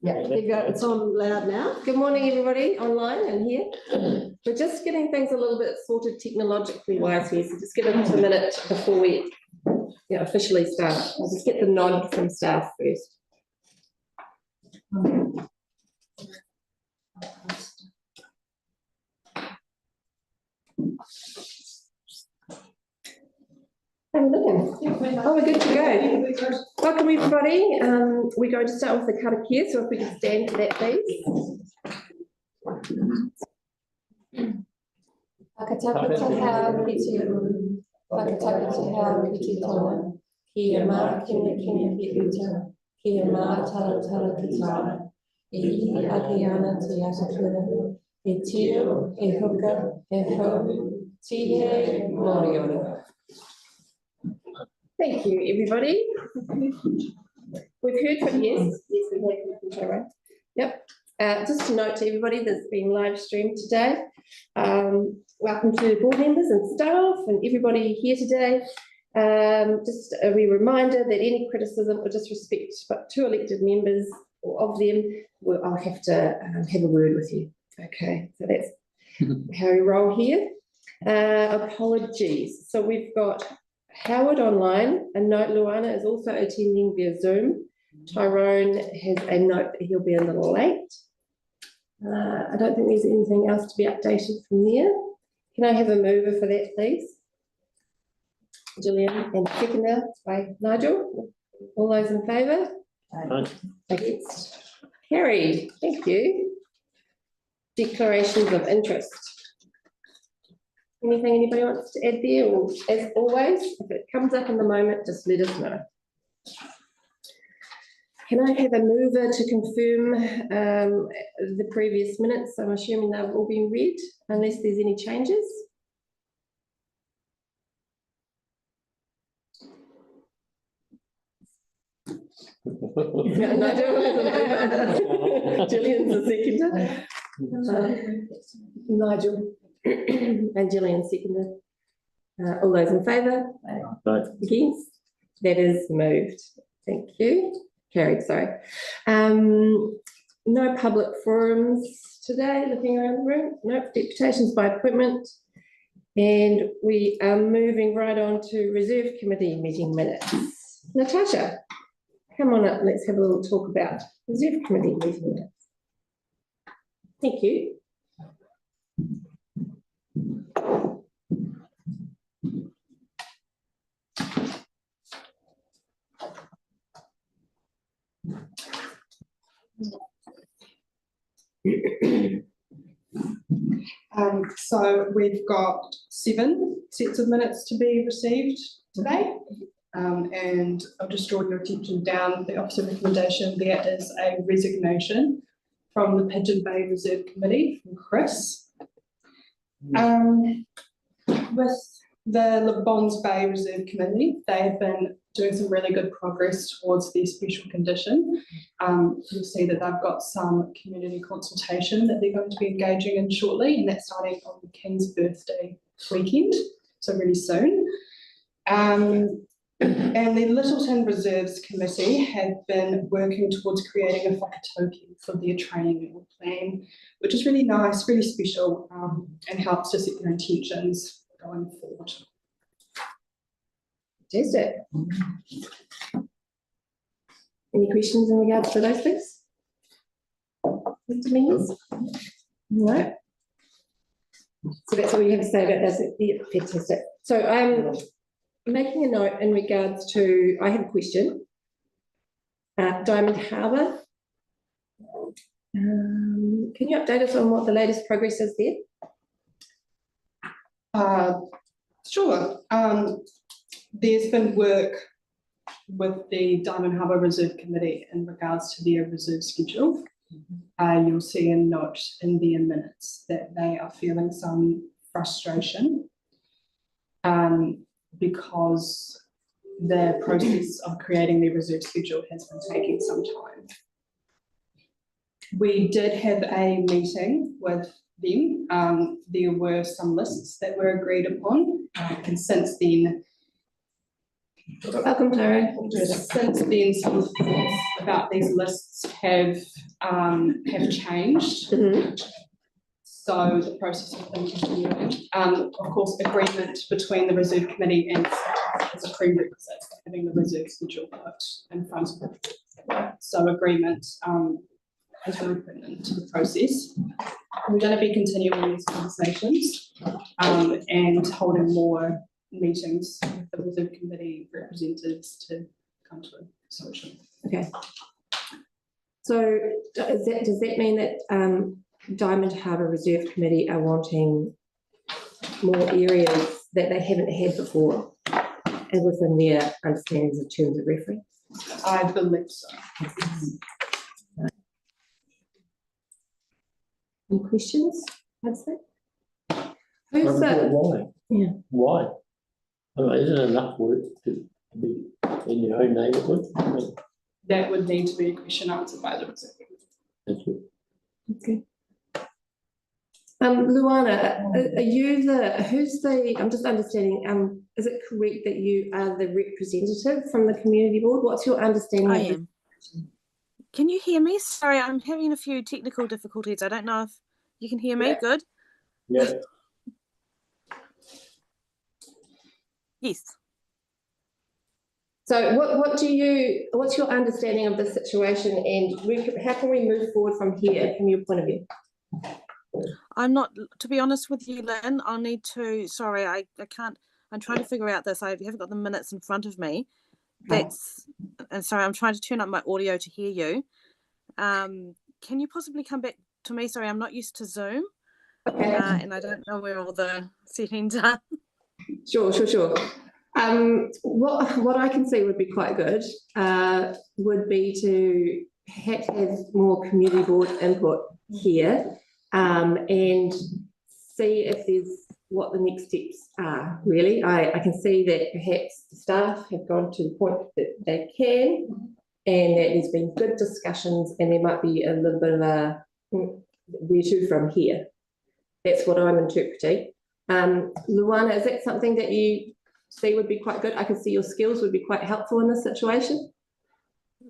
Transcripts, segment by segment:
Yeah, there you go. It's on loud now. Good morning, everybody, online and here. We're just getting things a little bit sorted technologically wise here, so just give us a minute before we officially start. I'll just get the nod from staff first. How are we looking? Oh, we're good to go. Welcome, everybody. We're going to start with the karakia, so if we can stand for that, please. Whakataputaha ki te uru, whakataputaha ki te tona, ki mā kene kene ki uta, ki mā tara tara ki tara, e ihi ake ana te atakura, e tio, e huka, e hou, tihe, moriora. Thank you, everybody. We've heard from, yes, we have. Yep. Just a note to everybody that's been live streamed today. Welcome to board members and staff and everybody here today. Just a wee reminder that any criticism or disrespect to elected members or of them, I'll have to have a word with you. Okay, so that's how we roll here. Apologies. So we've got Howard online, a note Luana is also attending via Zoom. Tyrone has a note that he'll be a little late. I don't think there's anything else to be updated from there. Can I have a mover for that, please? Gillian, and seconder by Nigel. All those in favour? Against? Carried. Thank you. Declarations of interest. Anything anybody wants to add there, or as always, if it comes up in the moment, just let us know. Can I have a mover to confirm the previous minutes? I'm assuming they've all been read, unless there's any changes. Gillian's a seconder. Nigel and Gillian seconded. All those in favour? Against? That is moved. Thank you. Carried, sorry. No public forums today, looking around the room. No deputations by appointment. And we are moving right on to Reserve Committee meeting minutes. Natasha, come on up, let's have a little talk about Reserve Committee meeting minutes. Thank you. So we've got 7 sets of minutes to be received today, and I'll just draw your attention down the opposite recommendation. There is a resignation from the Pigeon Bay Reserve Committee from Chris. With the Le Bons Bay Reserve Committee, they have been doing some really good progress towards their special condition. You'll see that they've got some community consultation that they're going to be engaging in shortly, and that's starting on the King's birthday weekend, so really soon. And the Littleton Reserves Committee have been working towards creating a whakatauki for their training plan, which is really nice, really special, and helps to set their intentions going forward. Fantastic. Any questions in regards to those things? Mr. Means? No. So that's all you have to say about this. Yeah, fantastic. So I'm making a note in regards to, I have a question. Diamond Harbour. Can you update us on what the latest progress is there? Sure. There's been work with the Diamond Harbour Reserve Committee in regards to their reserve schedule. You'll see a note in their minutes that they are feeling some frustration because the process of creating their reserve schedule has been taking some time. We did have a meeting with them. There were some lists that were agreed upon, and since then Welcome, Tara. Since then, some thoughts about these lists have changed. So the process has been continuing. Of course, agreement between the Reserve Committee and staff is a prerequisite for having the reserve schedule put in front of it. So agreement has been put into the process. We're going to be continuing these conversations and holding more meetings with the Reserve Committee representatives to come to a solution. Okay. So does that mean that Diamond Harbour Reserve Committee are wanting more areas that they haven't had before and within their understandings of terms of reference? I believe so. Any questions? Hudson? Why? Who's the, Why? yeah. Why? I mean, isn't it enough work to be in your own neighbourhood? I mean, That would need to be a question answered by the Reserve Committee. that's it. Okay. Luana, are you I'm just understanding, is it correct that you are the representative from the community board? What's your understanding? I of am. Can you hear me? Sorry, I'm having a few technical difficulties. I don't know if you can hear me. Yeah. Good? Yeah. Yes. So what's your understanding of the situation, and how can we move forward from here from your point of view? I'm not, to be honest with you, Lynn, I'll need to, sorry, I can't, I'm trying to figure out this. I haven't got the minutes in front of me. Okay. And sorry, I'm trying to turn up my audio to hear you. Can you possibly come back to me? Sorry, I'm not used to Zoom. Okay. And I don't know where all the settings are. Sure. What I can see would be quite good would be to have more community board input here and see if there's what the next steps are, really. I can see that perhaps the staff have gone to the point that they can, and that there's been good discussions, and there might be a little bit of a where to from here. That's what I'm interpreting. Luana, is that something that you see would be quite good? I can see your skills would be quite helpful in this situation.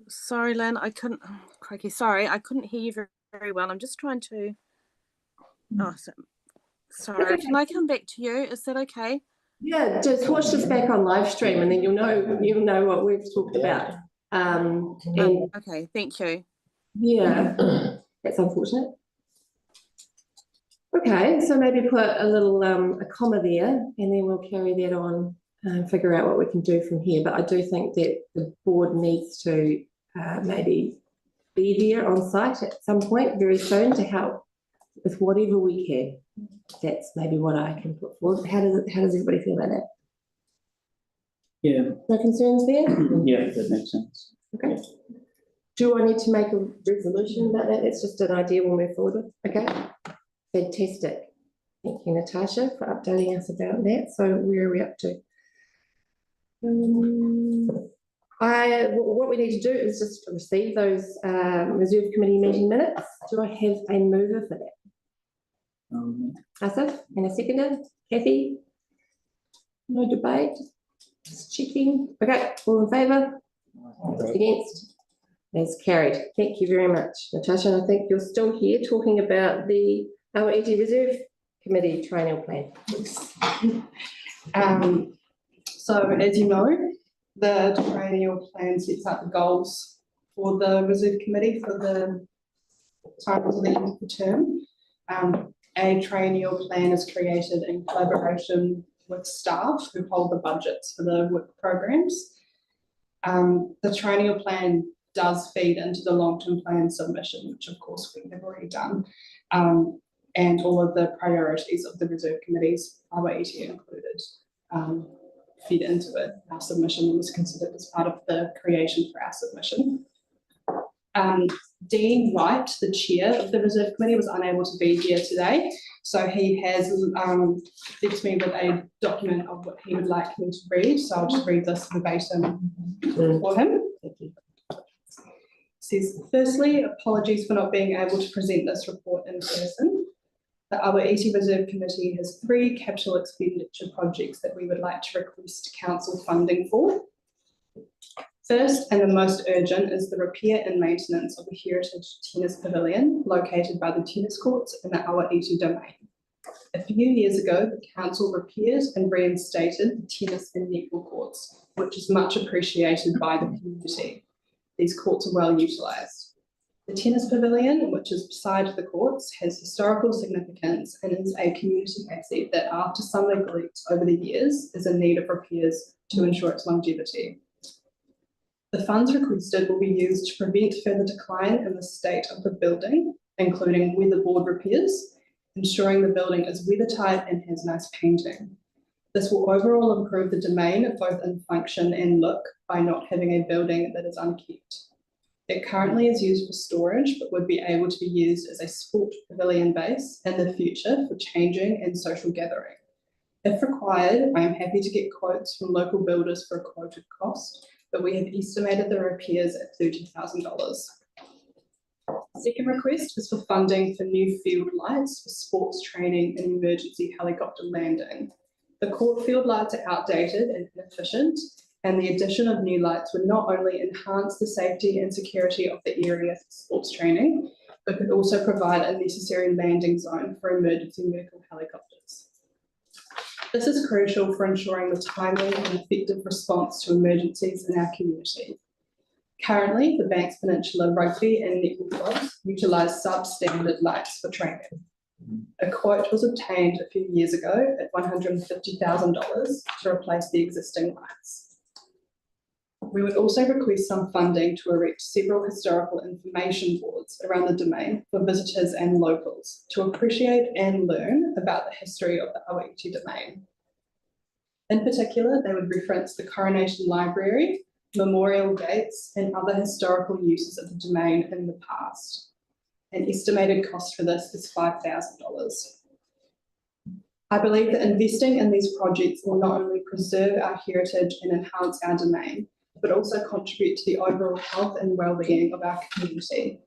Sorry, Lynn, I couldn't, crikey, sorry, I couldn't hear you very, very well. I'm just trying to, sorry, Okay. can I come back to you? Is that okay? Yeah, just watch this back on live stream, and then you'll know what we've talked about. And Okay, thank you. yeah, that's unfortunate. Okay, so maybe put a little a comma there, and then we'll carry that on and figure out what we can do from here. But I do think that the board needs to maybe be there on site at some point very soon to help with whatever we can. That's maybe what I can put forward. How does everybody feel about that? Yeah, No concerns there? yeah, that makes sense. Okay. Do I need to make a resolution about that? It's just an idea we'll move forward with. Okay. Fantastic. Thank you, Natasha, for updating us about that. So where are we up to? What we need to do is just receive those Reserve Committee meeting minutes. Do I have a mover for that? Asif, and a seconder? Kathy? No debate? Just checking. Okay, all in favour? Against? That's carried. Thank you very much, Natasha. I think you're still here talking about the Awaiti Reserve Committee triennial plan. So as you know, the triennial plan sets out the goals for the Reserve Committee for the time until the end of the term. A triennial plan is created in collaboration with staff who hold the budgets for the work programs. The triennial plan does feed into the long-term plan submission, which of course we have already done. And all of the priorities of the Reserve Committees, Awaiti included, feed into it. Our submission was considered as part of the creation for our submission. Dean Wright, the chair of the Reserve Committee, was unable to be here today. So he has left me with a document of what he would like me to read. So I'll just read this verbatim for him. Thank you. It says, firstly, apologies for not being able to present this report in person. The Awaiti Reserve Committee has 3 capital expenditure projects that we would like to request council funding for. First and the most urgent is the repair and maintenance of the Heritage Tennis Pavilion located by the tennis courts in the Awa-Iti domain. A few years ago, the council repaired and reinstated the tennis and netball courts, which is much appreciated by the community. These courts are well utilised. The tennis pavilion, which is beside the courts, has historical significance and is a community asset that, after some neglect over the years, is in need of repairs to ensure its longevity. The funds requested will be used to prevent further decline in the state of the building, including weatherboard repairs, ensuring the building is weathertight and has nice painting. This will overall improve the domain both in function and look by not having a building that is unkept. It currently is used for storage, but would be able to be used as a sport pavilion base in the future for changing and social gathering. If required, I am happy to get quotes from local builders for a quoted cost, but we have estimated the repairs at $30,000. Second request is for funding for new field lights for sports training and emergency helicopter landing. The court field lights are outdated and inefficient, and the addition of new lights would not only enhance the safety and security of the area for sports training, but could also provide a necessary landing zone for emergency medical helicopters. This is crucial for ensuring the timely and effective response to emergencies in our community. Currently, the Banks Peninsula Rugby and Netball clubs utilise substandard lights for training. A quote was obtained a few years ago at $150,000 to replace the existing lights. We would also request some funding to erect several historical information boards around the domain for visitors and locals to appreciate and learn about the history of the Awa-Iti domain. In particular, they would reference the Coronation Library, memorial gates, and other historical uses of the domain in the past. An estimated cost for this is $5,000. I believe that investing in these projects will not only preserve our heritage and enhance our domain, but also contribute to the overall health and well-being of our community.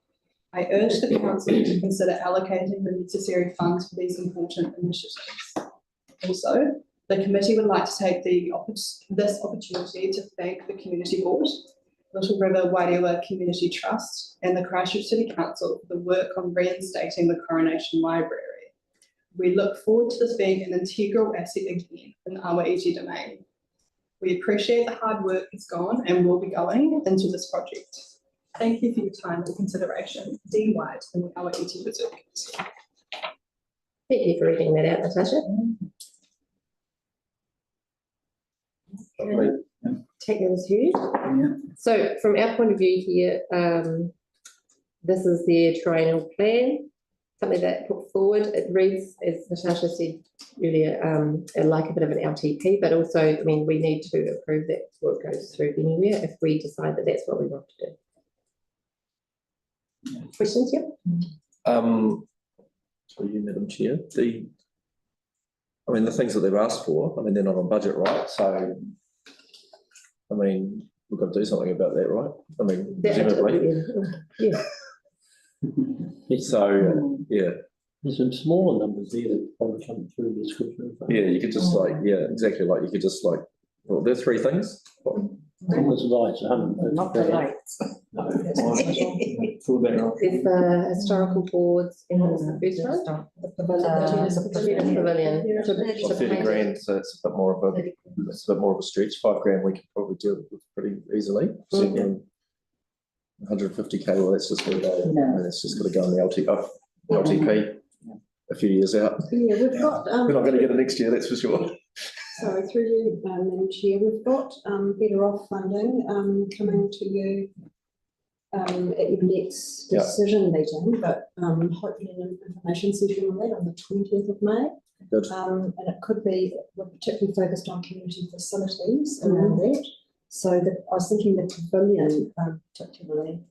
I urge the council to consider allocating the necessary funds for these important initiatives. Also, the committee would like to take this opportunity to thank the Community Board, Little River Wairua Community Trust, and the Christchurch City Council for the work on reinstating the Coronation Library. We look forward to this being an integral asset again in the Awa-Iti domain. We appreciate the hard work that's gone and will be going into this project. Thank you for your time and consideration. Dean White and the Awa-Iti Reserve Committee. Thank you for reading that out, Natasha. Take that as huge. So from our point of view here, this is their triennial plan, something that put forward. It reads, as Natasha said earlier, like a bit of an LTP, but also, I mean, we need to approve that before it goes through anywhere if we decide that that's what we want to do. Questions, yeah? For you, Madam Chair, the things that they've asked for, I mean, they're not on budget, right? So, I mean, we've got to do something about that, right? I mean, presumably. Yeah. So, yeah. There's some smaller numbers there that probably come through the description. Yeah, you could just exactly, like, you could just like, well, there are three things. Almost lights, Not the lights. Full better off. There's the historical boards and what's the first one? The tennis pavilion. Well, 30 grand, so it's a bit more of a stretch. 5 grand we could probably do it pretty easily. Certainly 150k, well, that's just going to go, and it's just got to go in the LTP a few years out. Yeah, we've got. We're not going to get it next year, that's for sure. Sorry, through you, Madam Chair, we've got Better Off funding coming to you at your next decision meeting, but hopefully an information session on that on the 20th of May. Good. And it could be, we're particularly focused on community facilities around that. So I was thinking the pavilion particularly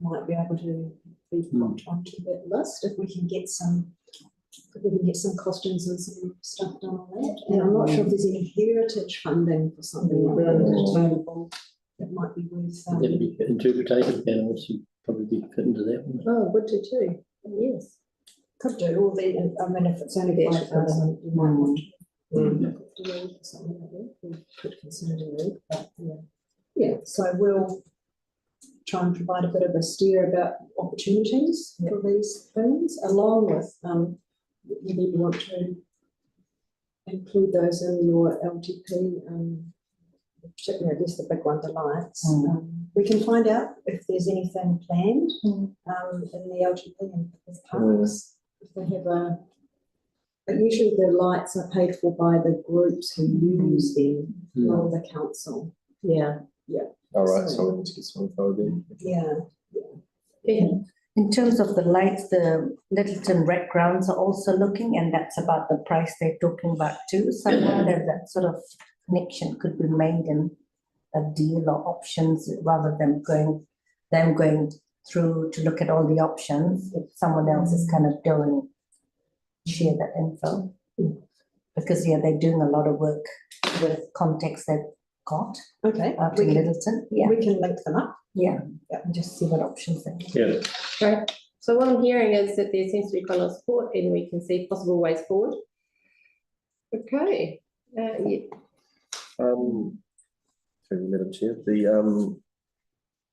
might be able to be put onto that list if we can get some costings and some stuff done on that. And I'm not sure if there's any heritage funding for something like that available that might be worth. That'd be interpretation panels would probably be fit into that one. Oh, would do too. Yes. Could do, or the, I mean, if it's only 5,000, you might want to do something like that. We could consider doing it, but yeah. Yeah, so we'll try and provide a bit of a steer about opportunities for these things, along with, whether you want to include those in your LTP, particularly, I guess, the big one, the lights. We can find out if there's anything planned, in the LTP and with parks, if they have but usually the lights are paid for by the groups who use them, not the council. Yeah. All right, so we need to get some info then. Yeah. In terms of the lights, the Littleton Rec Grounds are also looking, and that's about the price they're talking about too. So I wonder that sort of connection could be made in a deal or options rather than going through to look at all the options. If someone else is kind of doing, share that info. Because they're doing a lot of work with contacts they've got Okay, out in Littleton. Yeah, we can link them up. and just see what options they have. Yeah, Great. So what I'm hearing is that there seems to be quite a lot of support and we can see possible ways forward. Okay. Yeah. Through you, Madam Chair,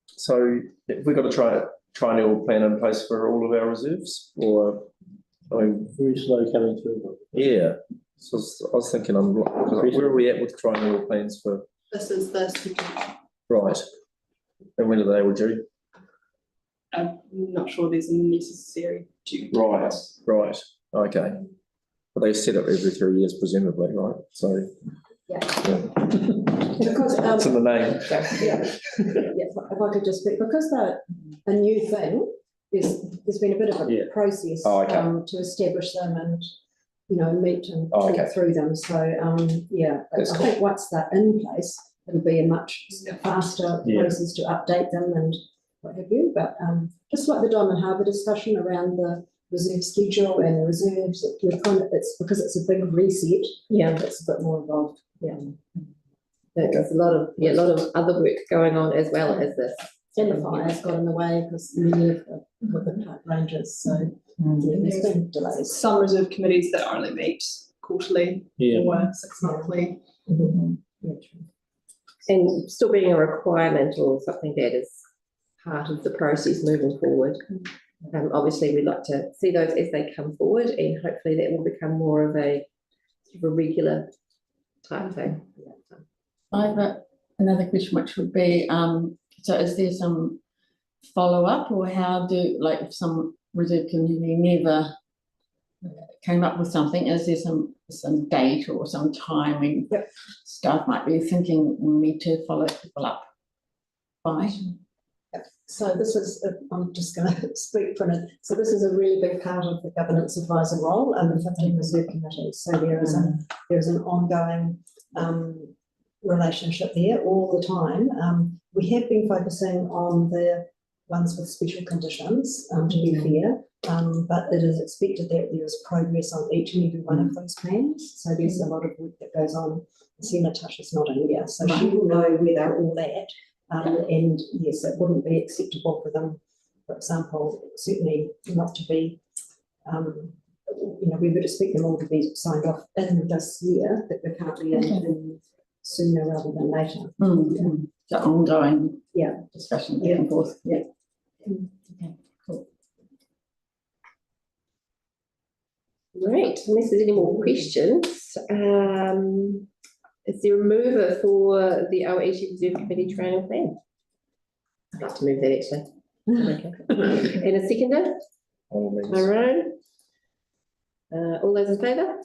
so have we got a triennial plan in place for all of our reserves, or, I mean, very slow coming through. yeah, so I was thinking, where are we at with triennial plans for, This is the second. right, and when are they all due? I'm not sure there's a necessary due. Right, okay. But they set up every 3 years presumably, right? So. Yeah. Because, It's in the name. if I could just speak, because they're a new thing, there's been a bit of a process Oh, okay. to establish them and, meet and Oh, talk okay. through them. So, That's I cool. think once they're in place, it'll be a much faster Yeah. process to update them and what have you. But just like the Diamond Harbour discussion around the reserve schedule and the reserves, it's because it's a big reset. Yeah. It's a bit more involved. There's a lot of other work going on as well as this. And the fire's got in the way because many of the park rangers, so there's been delays. Some reserve committees that only meet quarterly Yeah. or 6 monthly. And still being a requirement or something that is part of the process moving forward. Obviously, we'd like to see those as they come forward, and hopefully that will become more of a sort of a regular type thing. I have another question, which would be, so is there some follow-up, or how do, like, if some reserve community never came up with something, is there some date or some timing staff might be thinking we need to follow people up by? So this is, I'm just going to speak from it. So this is a really big part of the governance advisor role and the 15 reserve committees. So there is an ongoing relationship there all the time. We have been focusing on the ones with special conditions, to be fair, but it is expected that there is progress on each and every one of those plans. So there's a lot of work that goes on. See, Natasha's not in here, so she will know where they're all at. And yes, it wouldn't be acceptable for them, for example, certainly not to be, we would expect them all to be signed off in this year, but they can't be in sooner rather than later. So ongoing discussion back and forth. Yeah. Okay, cool. Great. Unless there's any more questions, is there a mover for the OEG Reserve Committee Triennial Plan? I'd like to move that actually. Okay. And a seconder? Maroon? All those in favour?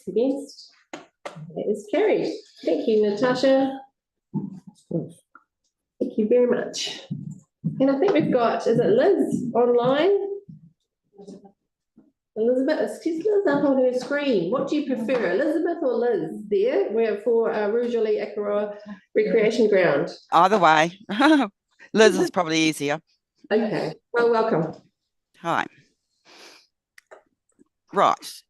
Against? That is carried. Thank you, Natasha. Thank you very much. And I think we've got, is it Liz online? Elizabeth, excuse Liz up on her screen. What do you prefer, Elizabeth or Liz? There, we're for Rujali Akaroa Recreation Ground. Either way. Liz is probably easier. Okay, well, welcome. Hi. Right.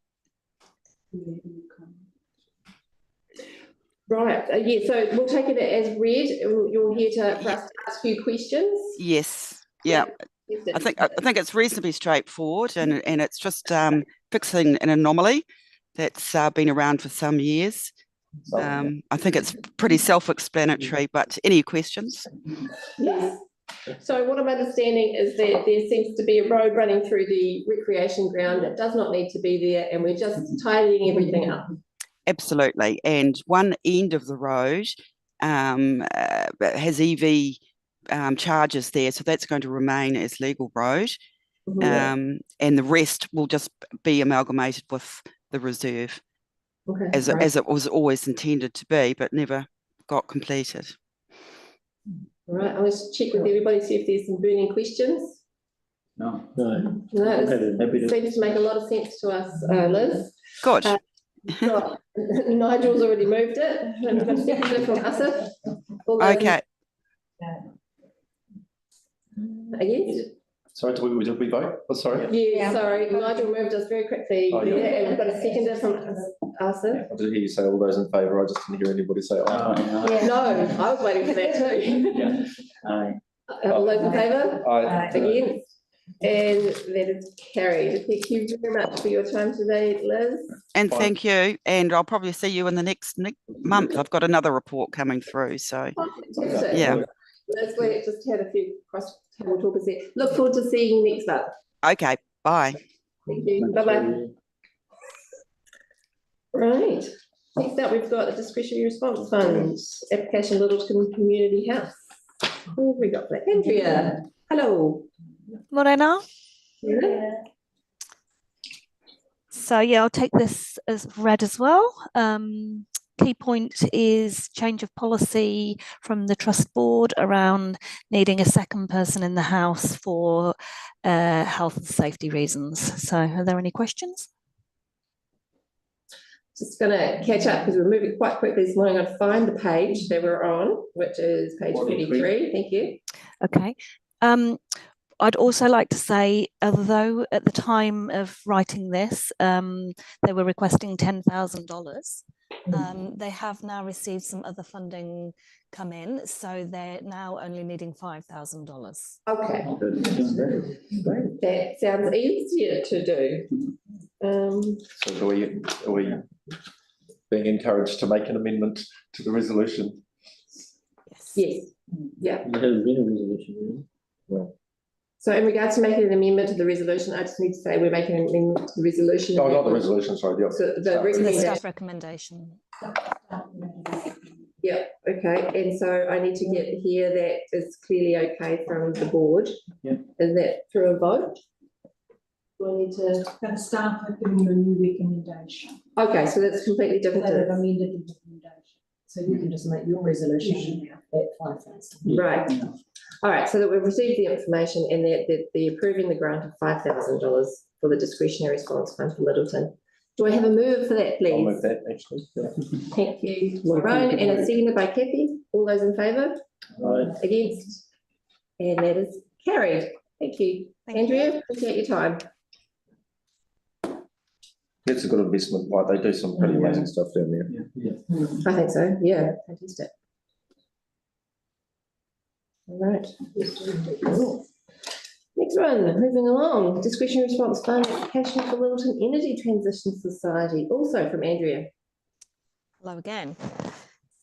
Right, yeah, so we'll take it as read. You're here for us to ask you questions. Yes. Yeah. I think it's reasonably straightforward, and it's just fixing an anomaly that's been around for some years. I think it's pretty self-explanatory, but any questions? Yes. So what I'm understanding is that there seems to be a road running through the recreation ground that does not need to be there, and we're just tidying everything up. Absolutely. And one end of the road has EV charges there, so that's going to remain as legal road. And the rest will just be amalgamated with the reserve, as it was always intended to be, but never got completed. All right, I'll just check with everybody, see if there's some burning questions. No. No. No, Happy it to. seems to make a lot of sense to us, Liz. Good. Right. Nigel's already moved it, and we've got a seconder from Asif. Okay. Again? Sorry, did we vote? Oh, sorry. Yeah, sorry, Nigel moved us very quickly, Oh, yeah. and we've got a seconder from Asif. I did hear you say all those in favour. I just didn't hear anybody say aye. No, I was waiting for that too. Yeah. Aye. All those in favour? Aye. Against? And that is carried. Thank you very much for your time today, Liz. And Fine. thank you. And I'll probably see you in the next month. I've got another report coming through. So, Fantastic. yeah. Liz, we just had a few cross-table talkers there. Look forward to seeing you next month. Okay. Bye. Thank you. Bye-bye. Right. Next up, we've got the discretionary response funds, application Littleton Community House. Who have we got there? Andrea, hello. Morena. Yeah. So yeah, I'll take this as read as well. Key point is change of policy from the trust board around needing a second person in the house for health and safety reasons. So are there any questions? Just going to catch up because we're moving quite quickly this morning. I'll find the page that we're on, which is page 43. Thank you. Okay. I'd also like to say, although at the time of writing this, they were requesting $10,000, they have now received some other funding come in, so they're now only needing $5,000. Okay. That sounds easier to do. So are we being encouraged to make an amendment to the resolution? Yes. Yeah. There hasn't been a resolution. Well, So in regards to making an amendment to the resolution, I just need to say we're making an amendment to the resolution. no, not the resolution, sorry. So the The recommendation. staff recommendation. Yeah, okay, and so I need to get here that is clearly okay from the board. Yeah. Is that through a vote? Do I need to? And staff have given you a new recommendation. Okay, so that's completely different. They have to- amended the recommendation. So you can just make your resolution at 5,000. Right. All right, so that we've received the information and that they're approving the grant of $5,000 for the discretionary response fund for Littleton. Do I have a move for that, I'll please? move that, actually. Thank you, Lorraine, and a seconded by Kathy. All those in favour? Right. Against? And that is carried. Thank you. Thank you. Andrea, appreciate your time. It's a good investment, like they do some pretty amazing stuff down there. Yeah. I think so, yeah, fantastic. All right. Next one, moving along, discretionary response fund application for Littleton Energy Transition Society, also from Andrea. Hello again.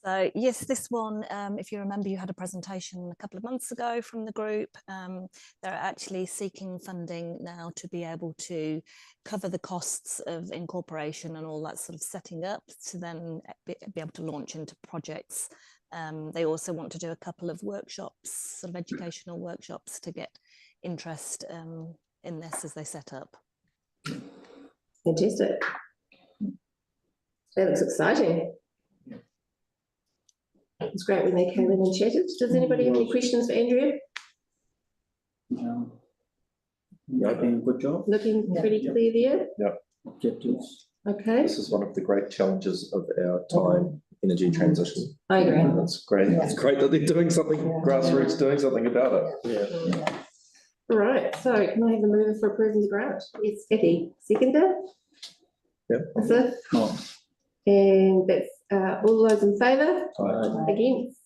So yes, this one, if you remember, you had a presentation a couple of months ago from the group. They're actually seeking funding now to be able to cover the costs of incorporation and all that sort of setting up to then be able to launch into projects. They also want to do a couple of workshops, sort of educational workshops to get interest in this as they set up. Fantastic. That looks exciting. It's great when they came in and chatted. Does anybody have any questions for Andrea? Yeah, doing a good job. Looking pretty clear there? Objectives. Okay, This is one of the great challenges of our time, energy transition. I agree. It's great, it's great that they're doing something, grassroots doing something about it. Yeah. Right, so can I have a mover for approving the grant? Yes, Kathy, seconder? Yep. That's it. Oh, And that's all those in favour? Aye. Against?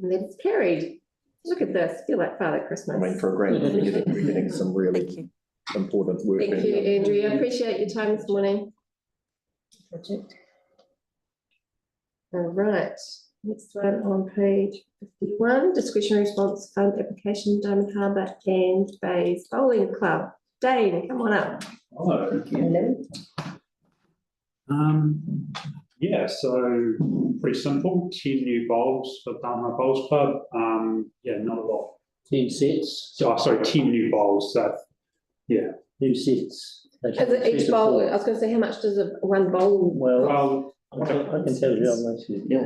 And that's carried. Look at this, feel like Father Christmas. I mean, for a grant, we're getting some Thank really you. important work. Thank you, Andrea. Appreciate your time this morning. All right, next one on page 51, discretionary response fund application, Diamond Harbour and Bays Bowling Club. Dane, come on up. Hello. Yeah, so pretty simple, 10 new bowls for Diamond Bowls Club. Yeah, not a lot. 10 sets. So, sorry, 10 new bowls, so, yeah. New sets. Is it each bowl? I was going to say, how much does one bowl? Well, I can tell you how much. Yeah,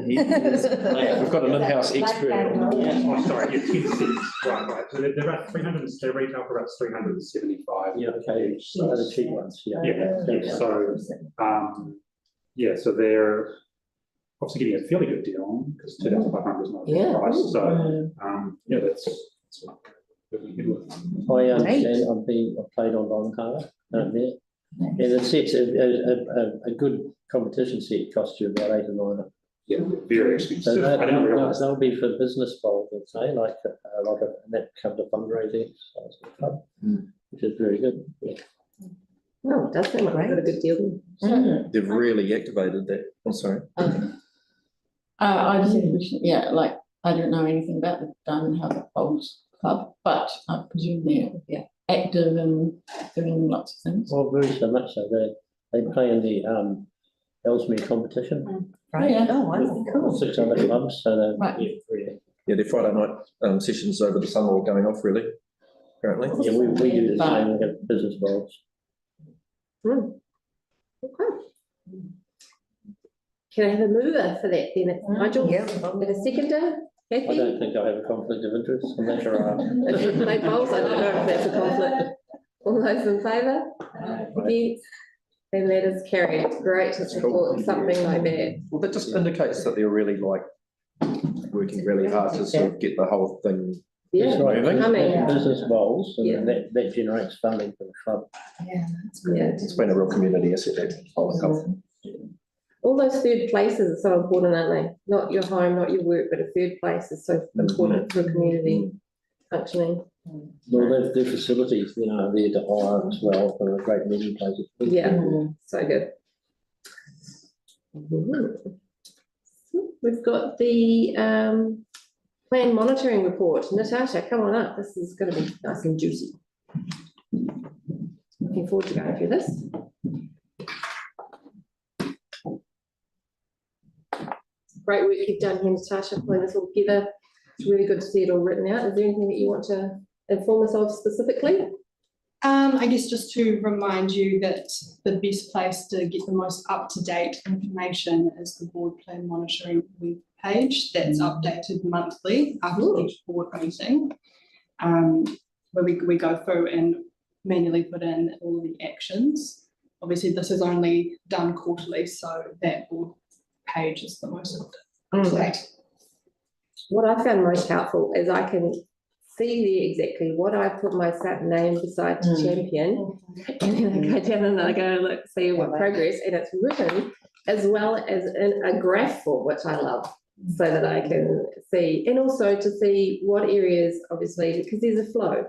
we've got an in-house expert. Oh, sorry, yeah, 10 cents, right. So they're about 300, they retail for about 375. Yeah, okay, so the cheap ones, yeah. Yeah, so they're obviously getting a fairly good deal on, because 2,500 is not a good price, so, yeah, that's what we can do. I understand, I've played on Long Harbour, there. And the sets, a good competition set costs you about 8 or 9. Yeah, very expensive. So I didn't realise. they'll be for business bowls, I'd say, that comes to fundraising, which is very good. Yeah. Oh, it does sound like they've got a good deal. They've really activated that. I'm sorry. I just had a question, yeah, like, I don't know anything about the Diamond Harbour Bowls Club, but I presume they're active and doing lots of things. Well, very so much so. They play in the Ellesmere competition. Right. Yeah. Oh, wow, cool. 6 other clubs, so they're Right. Yeah, their Friday night sessions over the summer are going off really, apparently. Yeah, we do the same, we have business bowls. Okay. Can I have a mover for that then? It's Nigel. Yeah. And a seconder, I Kathy? don't think I have a conflict of interest, I'm not sure. If you play bowls, I don't know if that's a conflict. All those in favour? Against? And that is carried. Great to support something like that. Well, that just indicates that they're really working really hard to sort of get the whole thing. Yeah, That's right. coming. Business bowls, Yeah. and that generates funding for the club. Yeah, that's good. Yeah. It's been a real community asset, that whole club. All those third places are so important, aren't they? Not your home, not your work, but a third place is so important for a community functioning. Well, their facilities, are there to hire as well for a great meeting place. Yeah, so good. We've got the plan monitoring report. Natasha, come on up. This is going to be nice and juicy. Looking forward to going through this. Great work you've done here, Natasha, pulling this all together. It's really good to see it all written out. Is there anything that you want to inform us of specifically? I guess just to remind you that the best place to get the most up-to-date information is the board plan monitoring web page that's updated monthly after each board meeting, where we go through and manually put in all the actions. Obviously, this is only done quarterly, so that board page is the most up-to-date. What I found most helpful is I can see there exactly what I put my name beside to champion, and then I go down and I go look, see what progress, and it's written as well as in a graph form, which I love, so that I can see, and also to see what areas, obviously, because there's a flow.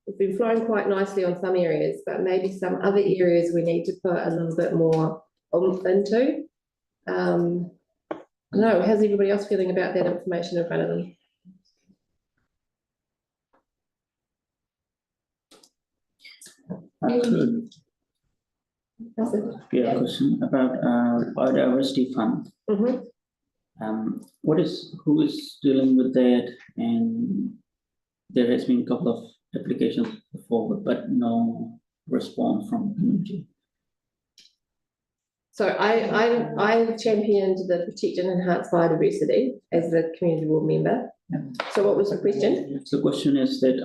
It's been flowing quite nicely on some areas, but maybe some other areas we need to put a little bit more into. No, how's everybody else feeling about that information in front of them? Yeah, question about biodiversity fund. Who is dealing with that? And there has been a couple of applications forward, but no response from the community. So I championed the Protect and Enhance Biodiversity as the community board member. So what was the question? So the question is that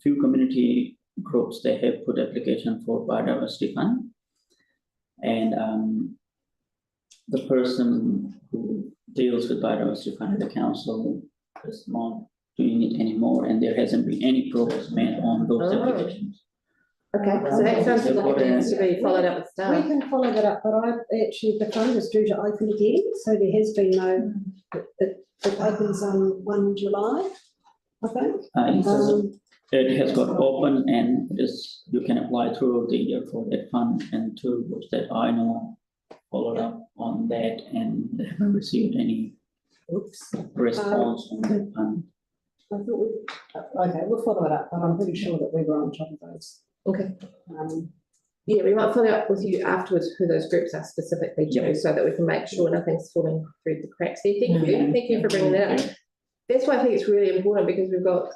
few community groups, they have put application for biodiversity fund, and the person who deals with biodiversity fund at the council is not doing it anymore, and there hasn't been any progress made on those applications. Okay, so that sounds like it needs to be followed up with staff. We can follow that up, but the fund is due to open again, so there has been no, it opens on 1 July, I think. It has got open, and you can apply throughout the year for that fund, and two groups that I know followed up on that and haven't received any response on that fund. I thought okay, we'll follow it up, but I'm pretty sure that we were on top of those. Okay. Um, Yeah, we might follow up with you afterwards who those groups are specifically too, so that we can make sure nothing's falling through the cracks there. Thank you for bringing that up. That's why I think it's really important, because we've got,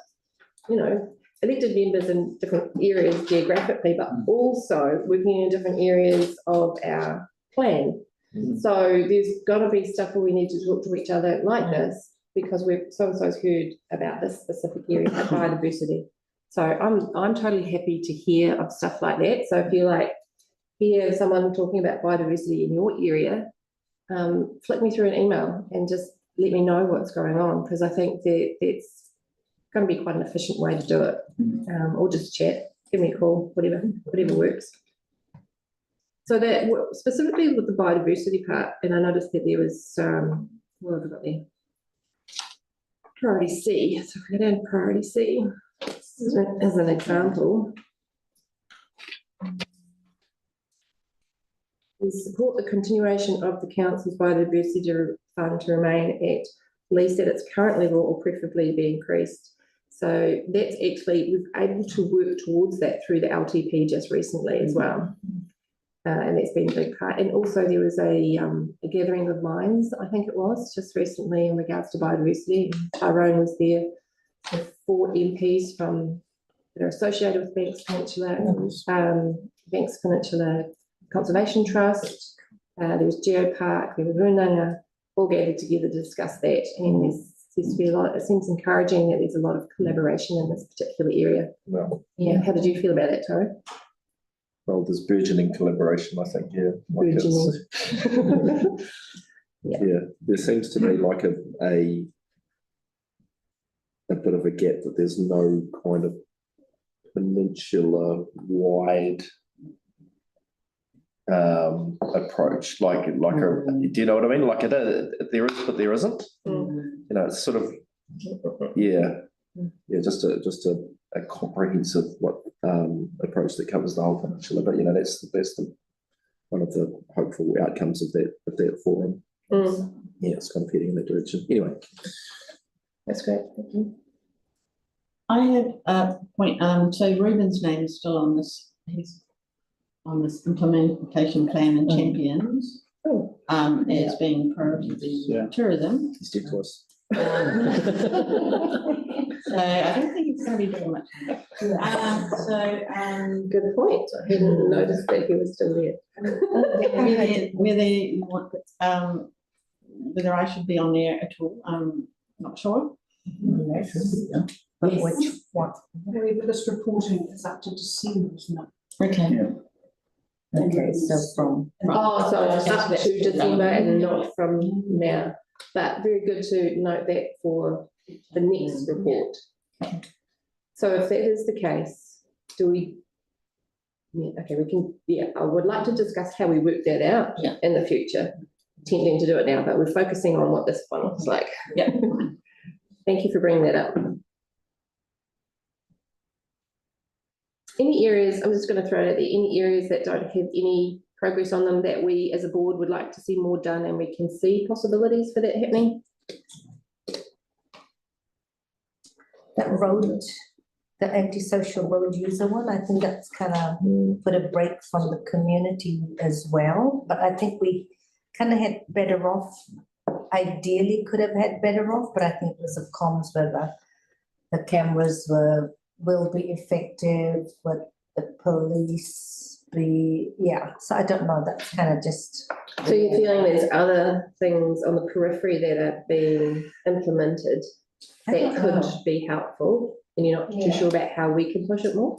you know, elected members in different areas geographically, but also working in different areas of our plan. So there's got to be stuff where we need to talk to each other like this, because we've so-and-so's heard about this specific area of biodiversity. So I'm totally happy to hear of stuff like that. So if you like hear someone talking about biodiversity in your area, flick me through an email and just let me know what's going on, because I think that it's going to be quite an efficient way to do it. Or just chat, give me a call, whatever works. So that specifically with the biodiversity part, and I noticed that there was what have I got there? Priority C. So if we go down to priority C as an example, we support the continuation of the council's biodiversity fund to remain at least at its current level, or preferably be increased. So that's actually, we've been able to work towards that through the LTP just recently as well. And that's been a big part. And also there was a gathering of minds, I think it was, just recently in regards to biodiversity. Tyrone was there with 4 MPs that are associated with Banks Peninsula, Banks Peninsula Conservation Trust. There was Geopark, there was Runanga, all gathered together to discuss that. And there seems to be it seems encouraging that there's a lot of collaboration in this particular area. Well, yeah. How did you feel about that, Tyrone? well, there's burgeoning collaboration, I think, yeah. Like yeah, there seems to be like a bit of a gap that there's no kind of peninsula wide approach, like do you know what I mean? Like there is, but there isn't. You know, it's sort of just a comprehensive approach that covers the whole peninsula. But you know, that's the one of the hopeful outcomes of that forum. Yeah, it's kind of heading in that direction. Anyway, that's great. Thank you. I have a point. So Ruben's name is still on this. He's on this implementation plan and champions. As being priority tourism. He's dead to us. So I don't think it's going to be doing much. Good point. I hadn't noticed that he was still there. Whether you want, whether I should be on there at all, I'm not sure. Which what? This reporting is up to December, isn't it? Okay. Okay, so from. So it's up to December and not from now. But very good to note that for the next report. So if that is the case, do we? Yeah, okay, we can. Yeah, I would like to discuss how we work that out in the future. Tending to do it now, but we're focusing on what this one looks like. Yeah. Thank you for bringing that up. Any areas, I'm just going to throw it out there, any areas that don't have any progress on them that we as a board would like to see more done and we can see possibilities for that happening? That road, the antisocial road user one, I think that's kind of put a break from the community as well. But I think we kind of had better off, ideally could have had better off, but I think it was a comms whether the cameras will be effective, would the police be, so I don't know, that's kind of just. So you're feeling there's other things on the periphery that are being implemented that could be helpful, and you're not too sure about how we can push it more?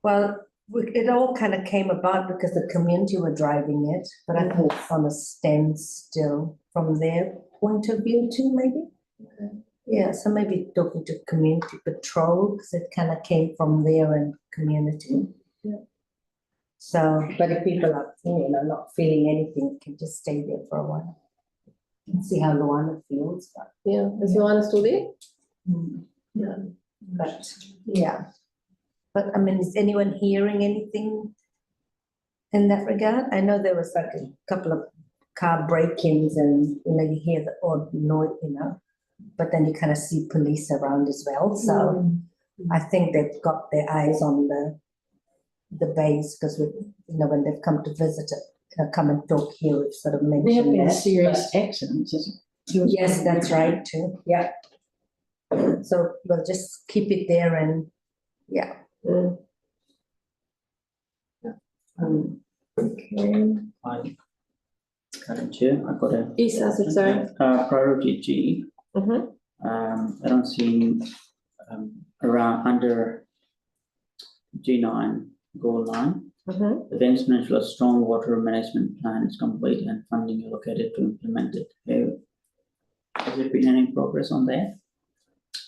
Well, it all kind of came about because the community were driving it, but I think it's on a standstill from their point of view too, maybe. Okay. Yeah, so maybe talking to community patrol, because it kind of came from there and community. Yeah. So, but if people are, not feeling anything, can just stay there for a while and see how Luana feels. But yeah, is Luana still there? Yeah, but I mean, is anyone hearing anything in that regard? I know there was like a car break-ins and, you hear the odd noise, but then you kind of see police around as well. So I think they've got their eyes on the bays because when they've come to visit it, come and talk here, we've sort of There have mentioned been that. serious accidents, isn't it? Yes, that's right too. Yeah. So we'll just keep it there and yeah. Okay. Madam Chair, I've got a Yes, Alfred, sorry. priority G. I don't see around under G9 goal line. The Banks Peninsula Stormwater Management Plan is complete and funding allocated to implement it. Has there been any progress on that?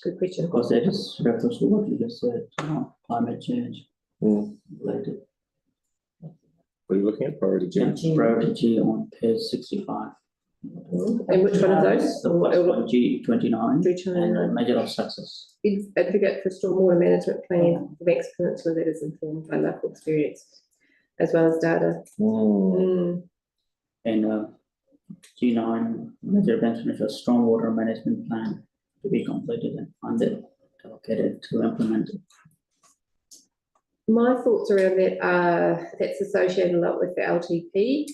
Good question. Because that is reference to what you just said, climate change related. What are you looking at, priority G? Yeah, priority G on page 65. And which one of those? The first one, G29, and a measure of success. Advocate for stormwater management plan for Banks Peninsula that is informed by local experience as well as data. And G9, measure of Banks Peninsula stormwater management plan to be completed and funded, allocated to implement it. My thoughts around that are that's associated a lot with the LTP.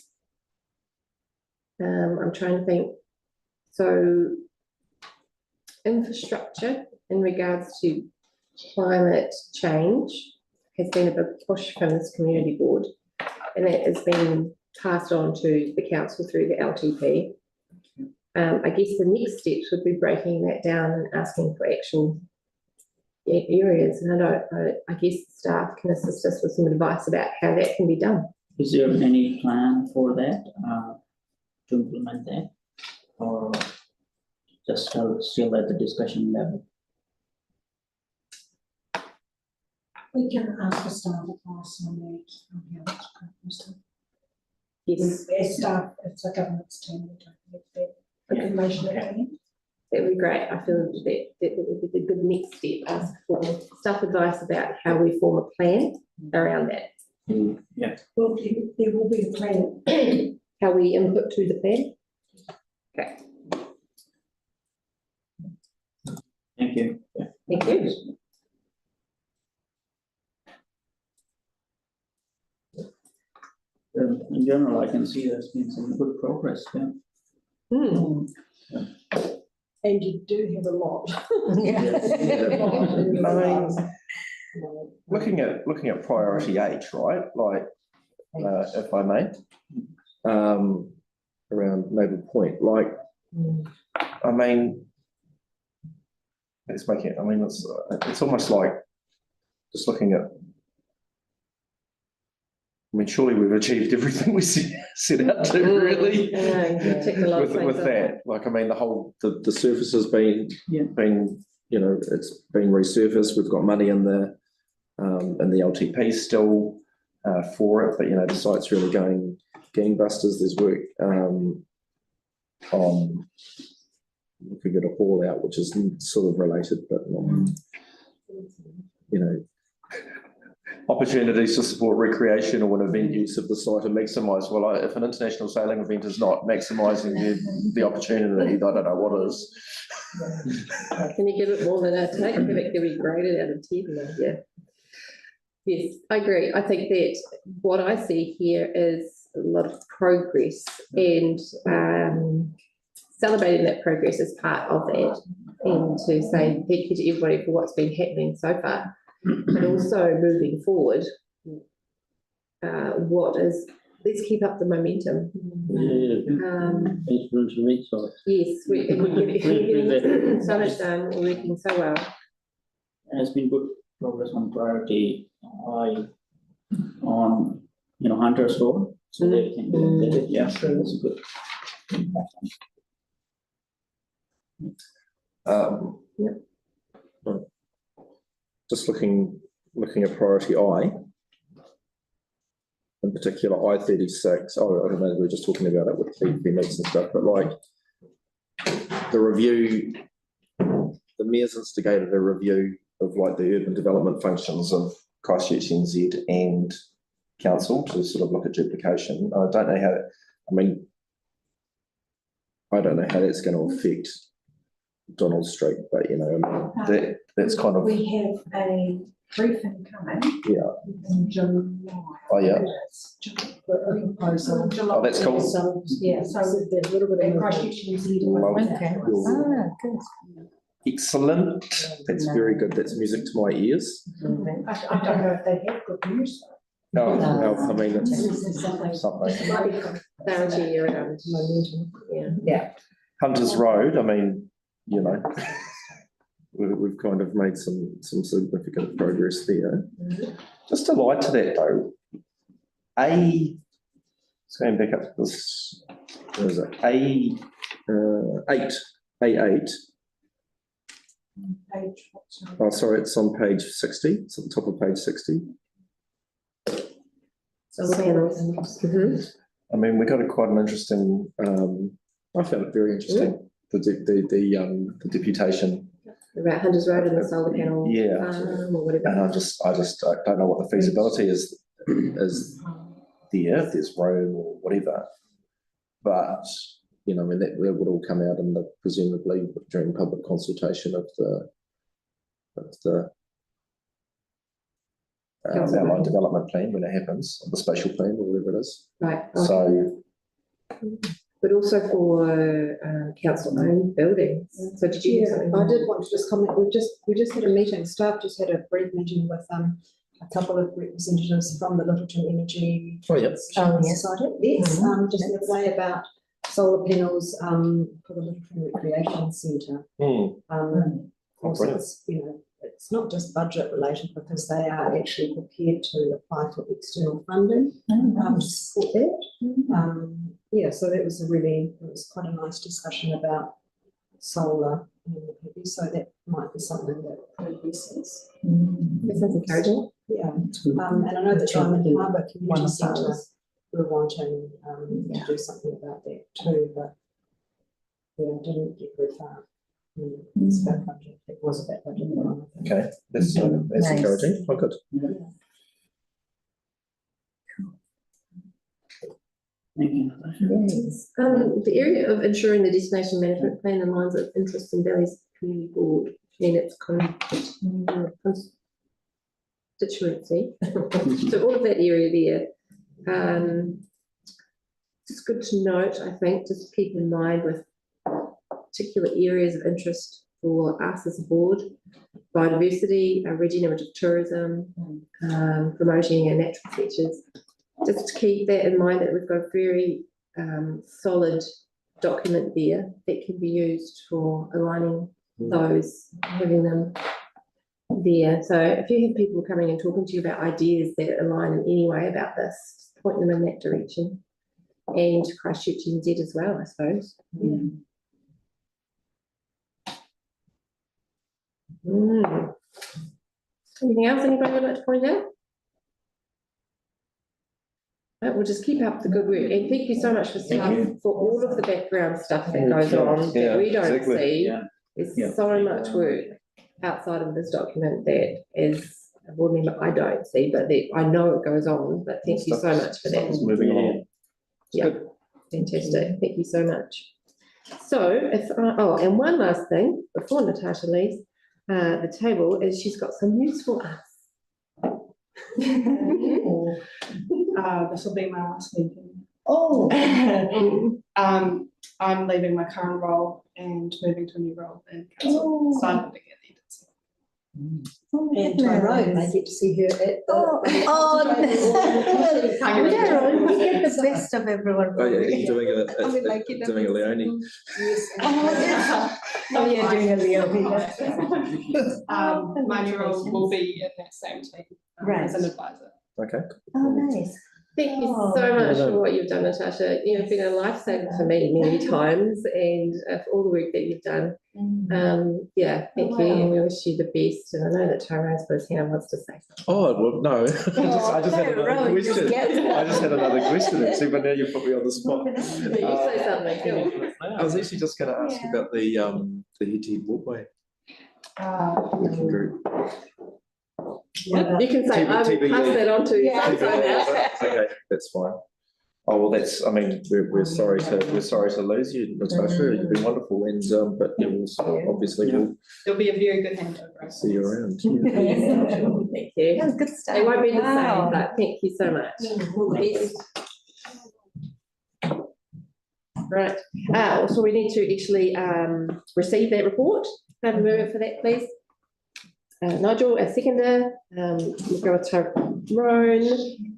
I'm trying to think. So infrastructure in regards to climate change has been a big push from this community board, and that has been passed on to the council through the LTP. I guess the next steps would be breaking that down and asking for actual areas, and I guess the staff can assist us with some advice about how that can be done. Is there any plan for that, to implement that, or just still at the discussion level? We can ask the staff advice on that. Yes, Their staff, it's a governance team, we don't have that information at hand. that would be great. I feel that would be the good next step, ask for staff advice about how we form a plan around that. Yeah. Well, there will be a plan. How we input to the plan. Okay, Thank you. Yeah. thank you. In general, I can see there's been some good progress. Yeah. And you do have a lot. Looking at priority H, right? Like, if I may, around Maple Point, like, I mean, it's making. I mean, it's almost like just looking at. I mean, surely we've achieved everything we set out to, really. With that, like, I mean, the surface has been, it's been resurfaced. We've got money in the LTP still for it, but the site's really going gangbusters. There's work on looking at a haul out, which is sort of related, but not, opportunities to support recreational and event use of the site and maximise. Well, if an international sailing event is not maximising the opportunity, I don't know what is. Can you give it more than a take? Can we grade it out of 10? Yeah. Yes, I agree. I think that what I see here is a lot of progress, and celebrating that progress is part of that, and to say thank you to everybody for what's been happening so far. But also moving forward, let's keep up the momentum. Yes, we're getting so much done, we're working so well. And it's been good progress on priority on Hunter's Road, so they can be updated. Yeah, that's good. Just looking at priority I, in particular I-36. Oh, I don't know, we were just talking about it with the mix and stuff, but like the review, the mayor's instigated a review of like the urban development functions of Christchurch NZ and council to sort of look at duplication. I don't know how, I mean, I don't know how that's going to affect Donald Street, but you know, that's kind of. We have a briefing coming. Yeah. In July. Oh, yeah. Proposal. Oh, that's cool. So, yeah, so there's a little bit of Christchurch, New Zealand. Okay. Good. Excellent. That's very good. That's music to my ears. I don't know if they have good news. No, I mean, it's something. Might be clarity around momentum. Yeah. Hunters Road, I mean, you know, we've kind of made some significant progress there. Just to lie to that though, it's going back up to this, what is it? A8. Oh, sorry, it's on page 60. It's at the top of page 60. Solar panels. I mean, we got quite an interesting. I found it very interesting. The deputation About Hunters Road and the solar panel. Yeah. Or whatever. and I just don't know what the feasibility is there, if there's room or whatever. But you know, I mean, that would all come out in the presumably during public consultation of the outline development plan when it happens, or the spatial plan or whatever it is. Right. So, but also for council-owned buildings. So did you have something? I did want to just comment. We just had a meeting. Staff just had a brief meeting with a couple of representatives from the Littleton Energy Society. Yes, just the other day about solar panels for the Littleton Recreation Centre. Also, it's, you know, it's not just budget related because they are actually prepared to apply for external funding to support that. Yeah, so that was it was quite a nice discussion about solar. So that might be something that progresses. That sounds encouraging. Yeah, and I know the Diamond Harbour Community Centre were wanting to do something about that too, but yeah, didn't get very far. It's about budget. It was about budget. okay, that's Nice. encouraging. Oh, good. The area of ensuring the destination management plan aligns with interest in Valley's community board and its constituency. So all of that area there. It's good to note, I think, just keep in mind with particular areas of interest for us as a board: biodiversity, regenerative tourism, promoting our natural features. Just to keep that in mind, that we've got a very solid document there that can be used for aligning those, having them there. So if you have people coming and talking to you about ideas that align in any way about this, just point them in that direction. And Christchurch NZ as well, I suppose. Anything else anybody would like to point out? Right, we'll just keep up the good work, and thank you so much for staff for all of the background stuff that goes on that we don't see. There's so much work outside of this document that as a board member I don't see, but I know it goes on. But thank you so much for that. It's moving along. Yeah, fantastic. Thank you so much. So, and one last thing before Natasha leaves the table is she's got some news for us. This will be my last meeting. Oh. I'm leaving my current role and moving to a new role in council. Starting again. And Tyrone, I get to see her at the. Carol, we get the best of everyone. Oh yeah, you're doing a Leonie. Yes. You're doing a Leonie. My new role will be in that same team as an advisor. Okay. Oh, nice. Thank you so much for what you've done, Natasha. You've been a lifesaver for me many times, and for all the work that you've done. Yeah, thank you, and we wish you the best. And I know that Tyrone's put his hand wants to say something. Oh well, no. I just had another question. I just had another question actually, but now you put me on the spot. You say something. I was actually just going to ask about the head-to-head walkway. You can say, I will pass that on to someone else. Okay, that's fine. Oh, well, that's, I mean, we're sorry to lose you, Natasha, you've been wonderful, and, but yeah, we'll, obviously, we'll There'll be a very good handover. see you around. Thank you. That's good stuff. It won't be the Wow. same, but thank you so much. Right, so we need to actually receive that report. Have a mover for that, please. Nigel, a seconder, we'll go with Tyrone.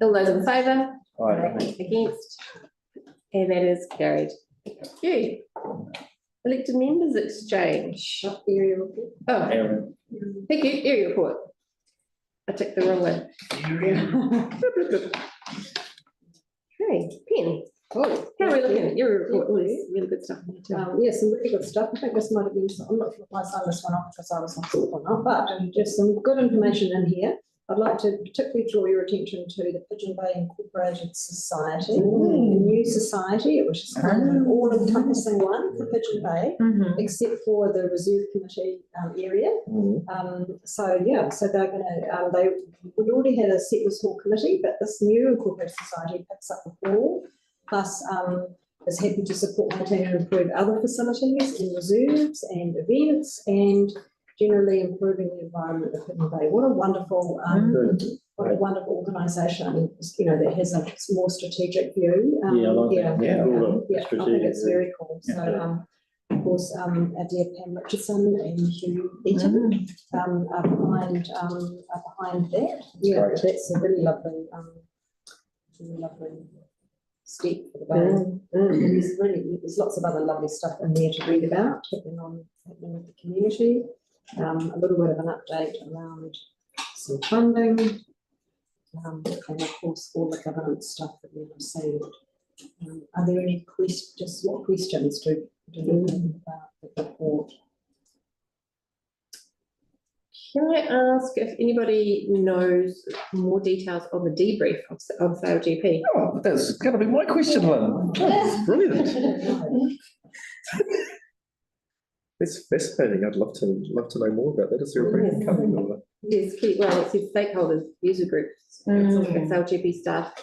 All those in favour? Aye. Against? And that is carried. Thank you. Elected members exchange. Area report. Oh, Aaron, thank you, area report. I ticked the wrong one. Okay, Pen. Oh, How are we looking at your report? Oh, there's really good stuff in there too. yeah, some really good stuff. I think this might have been, I'm not sure if I signed this one off because I was on sick or not, but just some good information in here. I'd like to particularly draw your attention to the Pigeon Bay Incorporated Society, a new society. It was just kind of an all-encompassing one for Pigeon Bay, except for the Reserve Committee area. So yeah, so they're going to, we already had a Settlers Hall committee, but this new Incorporated Society picks up the ball, plus is happy to support, maintain and improve other facilities and reserves and events and generally improving the environment of Pigeon Bay. What a wonderful, organisation. I mean, you know, that has a more strategic view. Yeah, I like that. Yeah, I think Strategic it's view. very cool. So, of course, our dear Pam Richardson and Hugh Beaton are behind that. Yeah, great. that's a really lovely step for the Bay. And there's lots of other lovely stuff in there to read about, happening with the community. A little bit of an update around some funding, and of course all the governance stuff that we've received. Are there any questions? What questions do you think about the report? Can I ask if anybody knows more details on the debrief of Sale GP? Oh, that's going to be my question, Lynn. Oh, brilliant. That's fascinating. I'd love to know more about that. Is there a briefing coming over? Yes, well, it says stakeholders, user groups, Sale GP staff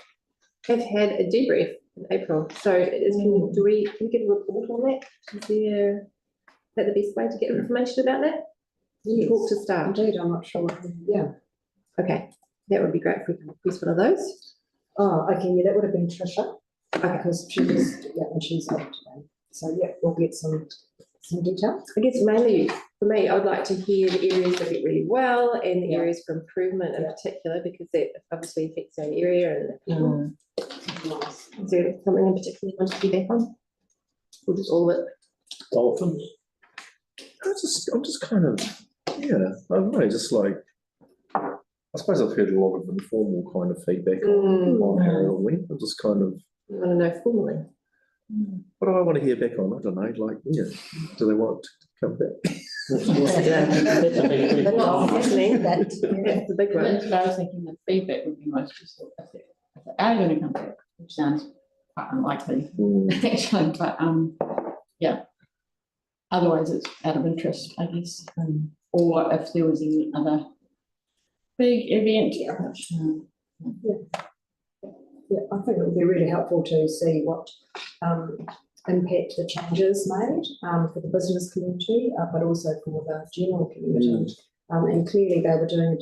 have had a debrief in April. So can we get a report on that? Is that the best way to get information about that? Yes. Talk to staff. Indeed, I'm not sure. Yeah. Okay, that would be great if we can request one of those. Oh, okay. Yeah, that would have been Trisha. Okay. Because she's out today. So yeah, we'll get some detail. I guess mainly for me, I'd like to hear the areas that get really well and the areas for improvement in particular, because that obviously affects our area and the people. Nice. Is there something in particular you want to feedback on? Or just all of it? Dolphins. I'm just kind of, I don't know, just like, I suppose I've heard a lot of informal kind of feedback on how it all went. I'm just kind of, You want to know formally? what do I want to hear back on? I don't know, like, do they want to come back? That's a big question. What's happening? That's the big one. That's what I was thinking, that feedback would be most useful if they are going to come back, which sounds quite unlikely, actually, but otherwise it's out of interest, I guess. Or if there was any other big event. Yeah, I think it would be really helpful to see what impact the changes made for the business community, but also for the general community. And clearly they were doing,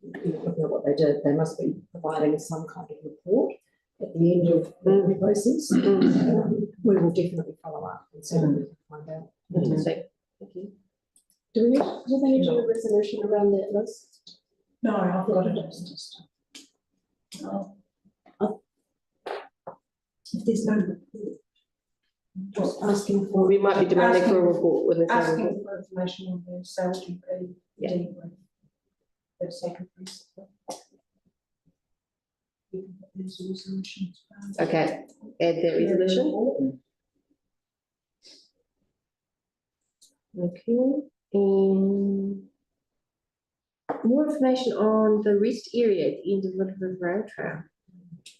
looking at what they did, they must be providing some kind of report at the end of the process. We will definitely follow up and see what we can find out. Fantastic. Thank you. Do they need to do a resolution around that list? No, I've got it. If there's no, just asking for. We might be demanding for a report with this. Asking for information on the Sale GP. debrief. For the sake of principle. There's a resolution. Okay, add that resolution. Okay, and more information on the rest area at the end of Little River Rail Trail.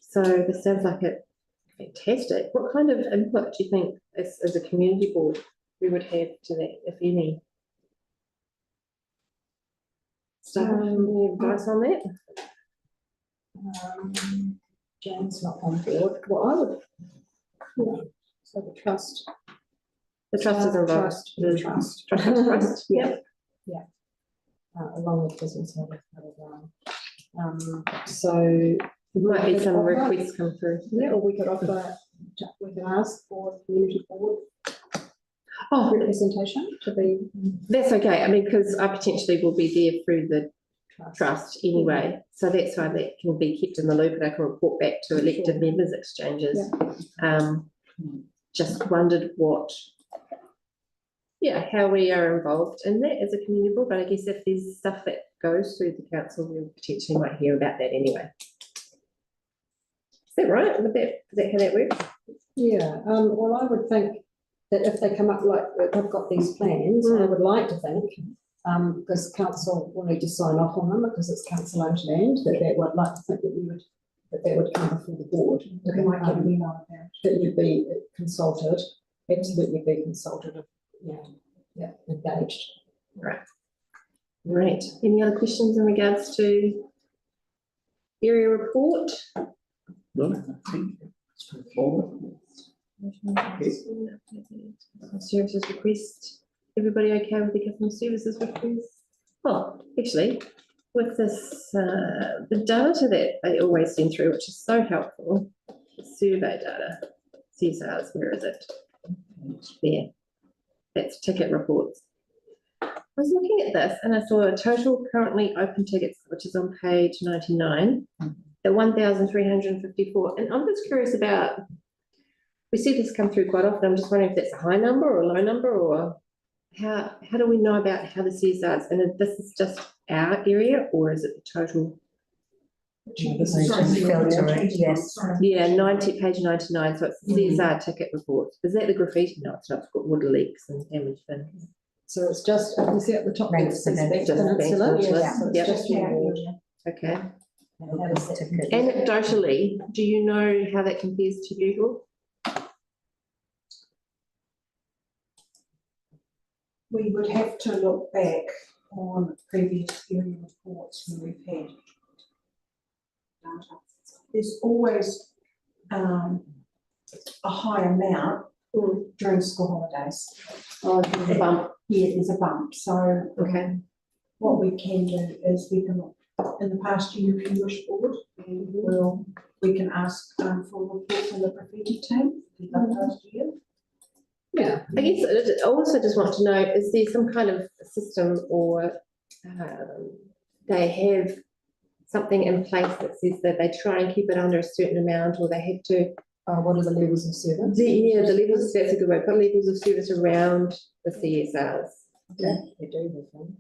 So this sounds like it fantastic. What kind of input do you think as a community board we would have to that, if any? Staff, any advice on that? Jane's not on board, well, I would, yeah, so the trust. The trust is involved. Trust, the trust. Trust, yeah. Along with business owners, blah, blah, blah. So. There might be we could some offer- requests come through. Yeah, or we could offer, we can ask for the community board Oh, representation to be. that's okay. I mean, because I potentially will be there through the trust anyway. So that's why that can be kept in the loop and I can report back to elected members exchanges. Just wondered how we are involved in that as a community board, but I guess if there's stuff that goes through the council, we potentially might hear about that anyway. Is that right? Is that how that works? Yeah, well, I would think that if they come up like, they've got these plans, I would like to think, because council will need to sign off on them because it's council owned land, that they would like to think that they would come before the board. We might get an email about. That you'd be consulted, absolutely be consulted, engaged. Right. Any other questions in regards to area report? Well, I think it's straightforward. Services request. Everybody okay with the customer services request? Oh, actually, with this, the data that they always send through, which is so helpful, the survey data, CSRs, where is it? There. That's ticket reports. I was looking at this and I saw a total currently open tickets, which is on page 99, at 1,354. And I'm just curious about, we see this come through quite often. I'm just wondering if that's a high number or a low number, or how do we know about how the CSRs, and if this is just our area or is it the total? Yes. Yeah, page 99, so it's the CSR ticket report. Is that the graffiti? No, it's not. It's got water leaks and damage bins. So it's just, you see at the top, Banks it's Banks Peninsula. Peninsula, Yeah. so it's Yep. just your ward. Okay. Ticket. Anecdotally, do you know how that compares to Google? We would have to look back on previous area reports where we've had data. There's always a high amount during school holidays. Oh, there's a bump. Yeah, there's a bump. So Okay. what we can do is we can look in the past year, if you wish board, we can ask for a report from the graffiti team for the past year. Yeah, I guess I also just want to know, is there some kind of system or they have something in place that says that they try and keep it under a certain amount, or they have to? What are the levels of service? The levels, that's a good word, put levels of service around the CSRs. Yeah, they do have them.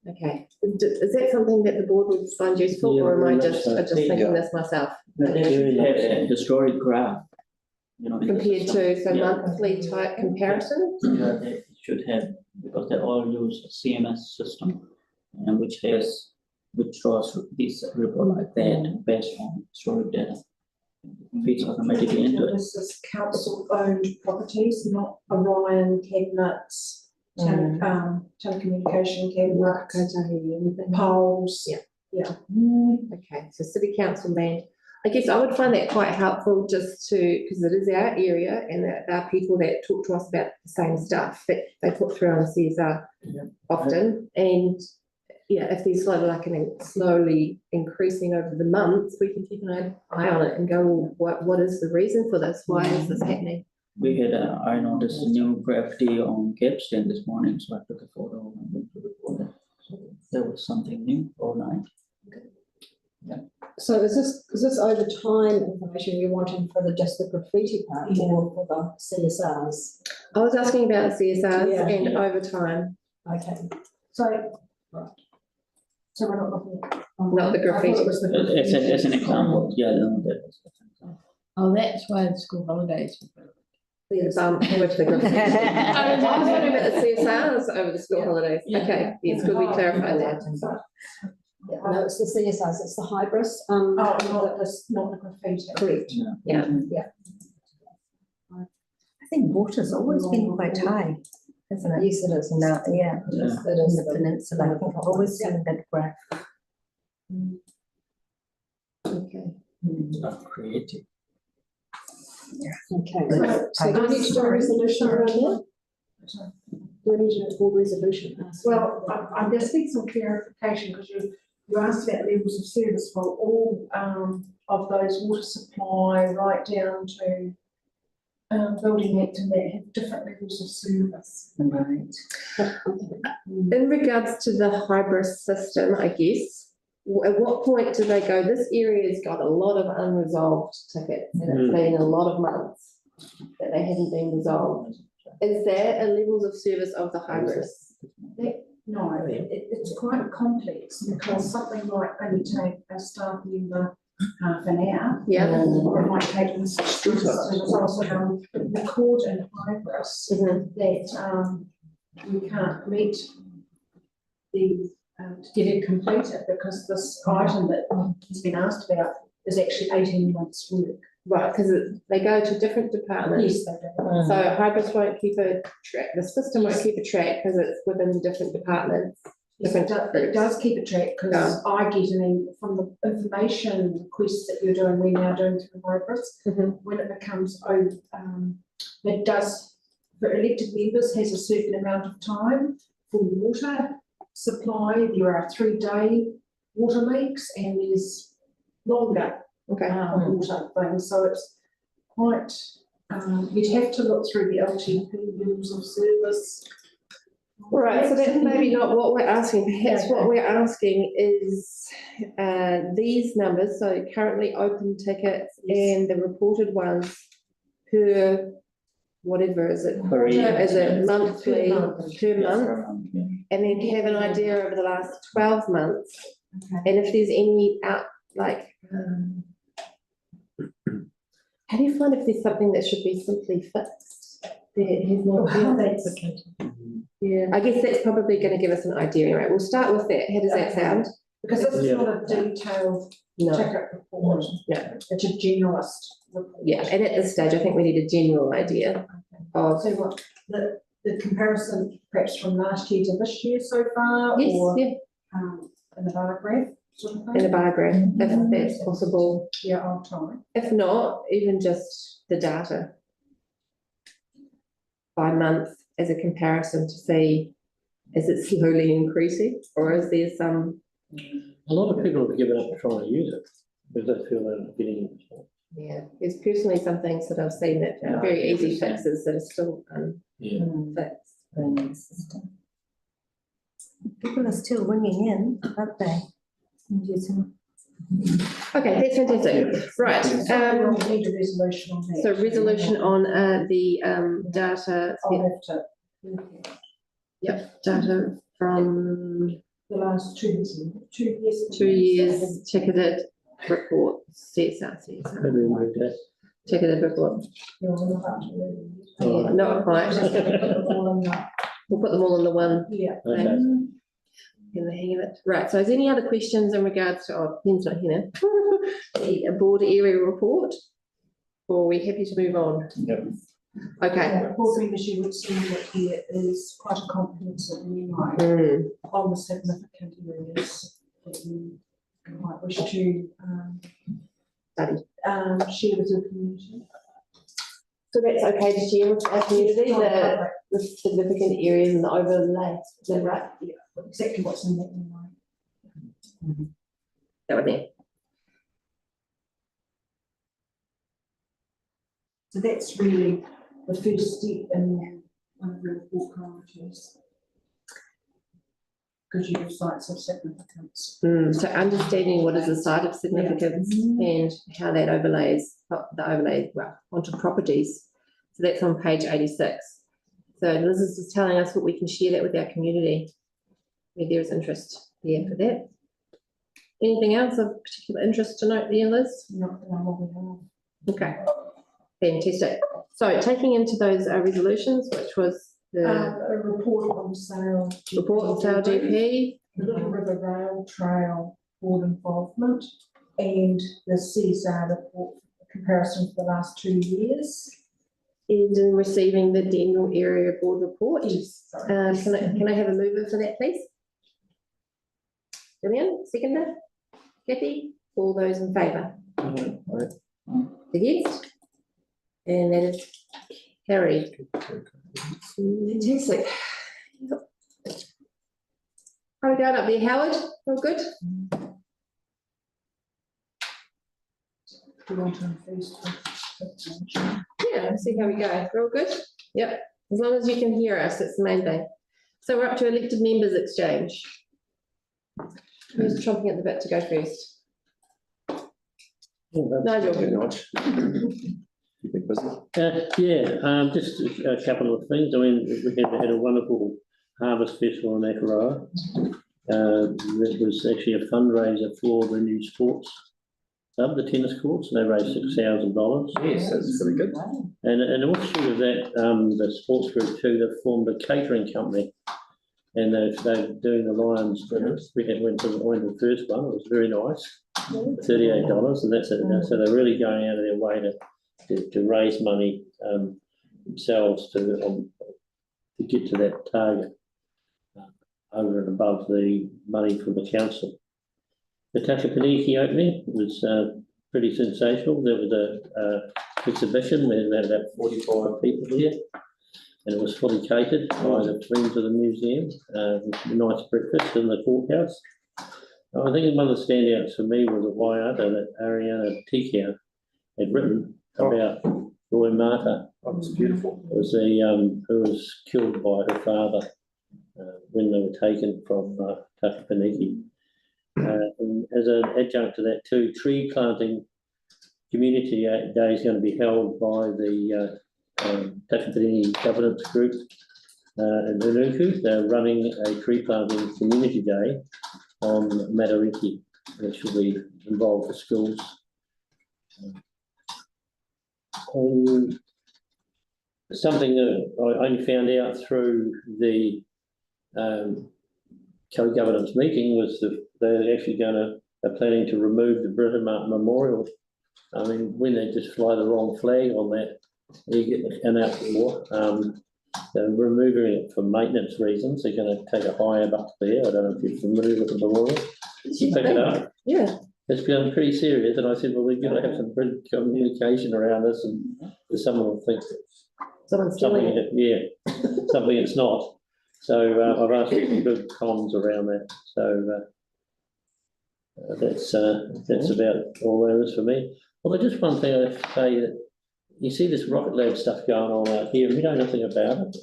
Okay, is that something that the board would find useful, or am I just thinking this myself? But they should have a historic graph, you know. in the Compared system. to, so Yeah. monthly type comparison? Yeah, they should have, because they all use a CMS system, and which draws this report like that based on historic data. Feeds automatically into it. This is council-owned properties, not Orion cabinets, telecommunication cabinets, poles. Yeah. Okay, so city council land. I guess I would find that quite helpful just to, because it is our area and there are people that talk to us about the same stuff that they put through on CSR often. And yeah, if there's slowly increasing over the months, we can keep an eye on it and go, well, what is the reason for this? Why is this happening? We had, I noticed a new graffiti on Capstan this morning, so I took a photo and went to report it. So there was something new overnight. So is this over time information you're wanting for just the graffiti part or for the CSRs? I was asking about CSRs Yeah. and over time. Okay. So we're not looking at. Not the graffiti. I thought it was the As an example, yeah, no, that was. Oh, that's why the school holidays. The bump with the graffiti. I was wondering about the CSRs over the school holidays. Yeah. Okay, yes, could we clarify that? Yeah, no, it's the CSRs, it's the hybris. not the graffiti. Correct. Yeah. I think water's always been quite high, isn't it? Yes, it is. No, yeah, Yes, it in is. the peninsula, I think I've always seen that graph. Okay. Not creative. Okay, so do we need to do a resolution around that? Do we need to do a full resolution? Well, I'm just need some clarification because you asked about levels of service for all of those water supply right down to building act and that have different levels of service. Right. In regards to the hybrid system, I guess, at what point do they go, this area's got a lot of unresolved tickets and it's been a lot of months that they haven't been resolved. Is there a levels of service of the hybrids? No, it's quite complex because something might only take a staff member half an hour. Yeah. It might take them 6 hours. So there's also record and hybris that we can't meet the to get it completed because this item that has been asked about is actually 18 months work. Right, because they go to different departments. Yes, they do. So hybrids won't keep a track, the system won't keep a track because it's within different departments. Yes, it does keep a track because I get from the information requests that you're doing, we're now doing through hybris. When it becomes it does, for elected members, has a certain amount of time for water supply. There are 3-day water leaks and there's longer water things. So it's quite, you'd have to look through the LTP levels of service. Right, so that's maybe not what we're asking. Perhaps what we're asking is these numbers, so currently open tickets and the reported ones per whatever, is it quarter, is it monthly, per month? And then have an idea over the last 12 months. And if there's any how do you find if there's something that should be simply fixed? Yeah, I guess that's probably going to give us an idea anyway. We'll start with that. How does that sound? Because this is not a detailed ticket report. No. It's a generalist report. Yeah, and at this stage, I think we need a general idea of. So what, the comparison perhaps from last year to this year so far? Yes, or, yeah. In a bar graph sort of thing? In a bar graph, if that's possible. Yeah, I'll try. If not, even just the data by month as a comparison to see, is it slowly increasing or is there some? A lot of people have given up trying to use it because they feel they're not getting it. Yeah, there's personally some things that I've seen that are very easy fixes that are still unfixed. People are still ringing in, aren't they? Okay, that's fantastic. Right. We need a resolution on that. So resolution on the data. I'll have to. Yep, data from the last 2 years. 2 years ticketed report. CSR. Ticketed report. Yeah, not quite. We'll put them all in the one. Yeah. Thing. In the hang of it. Right, so is there any other questions in regards to, Pen's not here now, the board area report? Or are we happy to move on? Yep. Okay. Board members, you would see that here is quite a comprehensive memo on the significant areas that you might wish to share with your community. So that's okay to share with our community, the significant areas and the overlay, is that right? Yeah, exactly what's in that memo. That one there. So that's really the first step in one of your report priorities. Because you have sites of significance. So understanding what is a site of significance and how that overlays, onto properties. So that's on page 86. So Liz is just telling us what we can share that with our community, where there is interest there for that. Anything else of particular interest to note there, Liz? Not that I'm aware of. Okay, fantastic. So taking into those resolutions, which was the a report on sale. report on sale GP, The Little River Rail Trail board involvement and the CSR report comparison for the last 2 years. and in receiving the Denville Area Board report. Yes, Can I have a mover for that, please? Gillian, seconder? Kathy? All those in favour? Against? And that is carried. Fantastic. How are we going up there, Howard? All good? Yeah, let's see how we go. We're all good? Yep. As long as you can hear us, it's the main thing. So we're up to elected members exchange. Who's chomping at the bit to go first? Nigel. Just a couple of things. I mean, we had a wonderful harvest festival in Akaroa. That was actually a fundraiser for the new sports club, the tennis courts, and they raised $6,000. Yes, that's pretty good. And also with that, the sports group too, they've formed a catering company, and they're doing the Lions dinners. We went to the first one. It was very nice, $38, and that's it. So they're really going out of their way to raise money themselves to get to that target over and above the money from the council. The Takapaniki opening was pretty sensational. There was a exhibition. We had about 45 people here, and it was fully catered by the friends of the museum. A nice breakfast in the courthouse. I think one of the standouts for me was a Waiata that Ariana Tikau had written about Roy Mata. That was beautiful. It was who was killed by her father when they were taken from Takapaniki. And as an adjunct to that too, tree planting community day is going to be held by the Takapaniki governance group in Unuku. They're running a tree planting community day on Matariki, which will be involved the schools. Something that I only found out through the co-governance meeting was that they're actually they're planning to remove the Britomart Memorial. I mean, when they just fly the wrong flag on that, you get an outlaw. They're removing it for maintenance reasons. They're going to take a higher up there. I don't know if you're familiar with the memorial. You pick it up. Yeah. It's become pretty serious, and I said, well, we've got to have some good communication around this, and someone will think Someone's something, doing it. something it's not. So I've asked for some good comms around that. So that's about all there is for me. Well, just one thing I have to say that you see this Rocket Lab stuff going on out here, and we know nothing about it.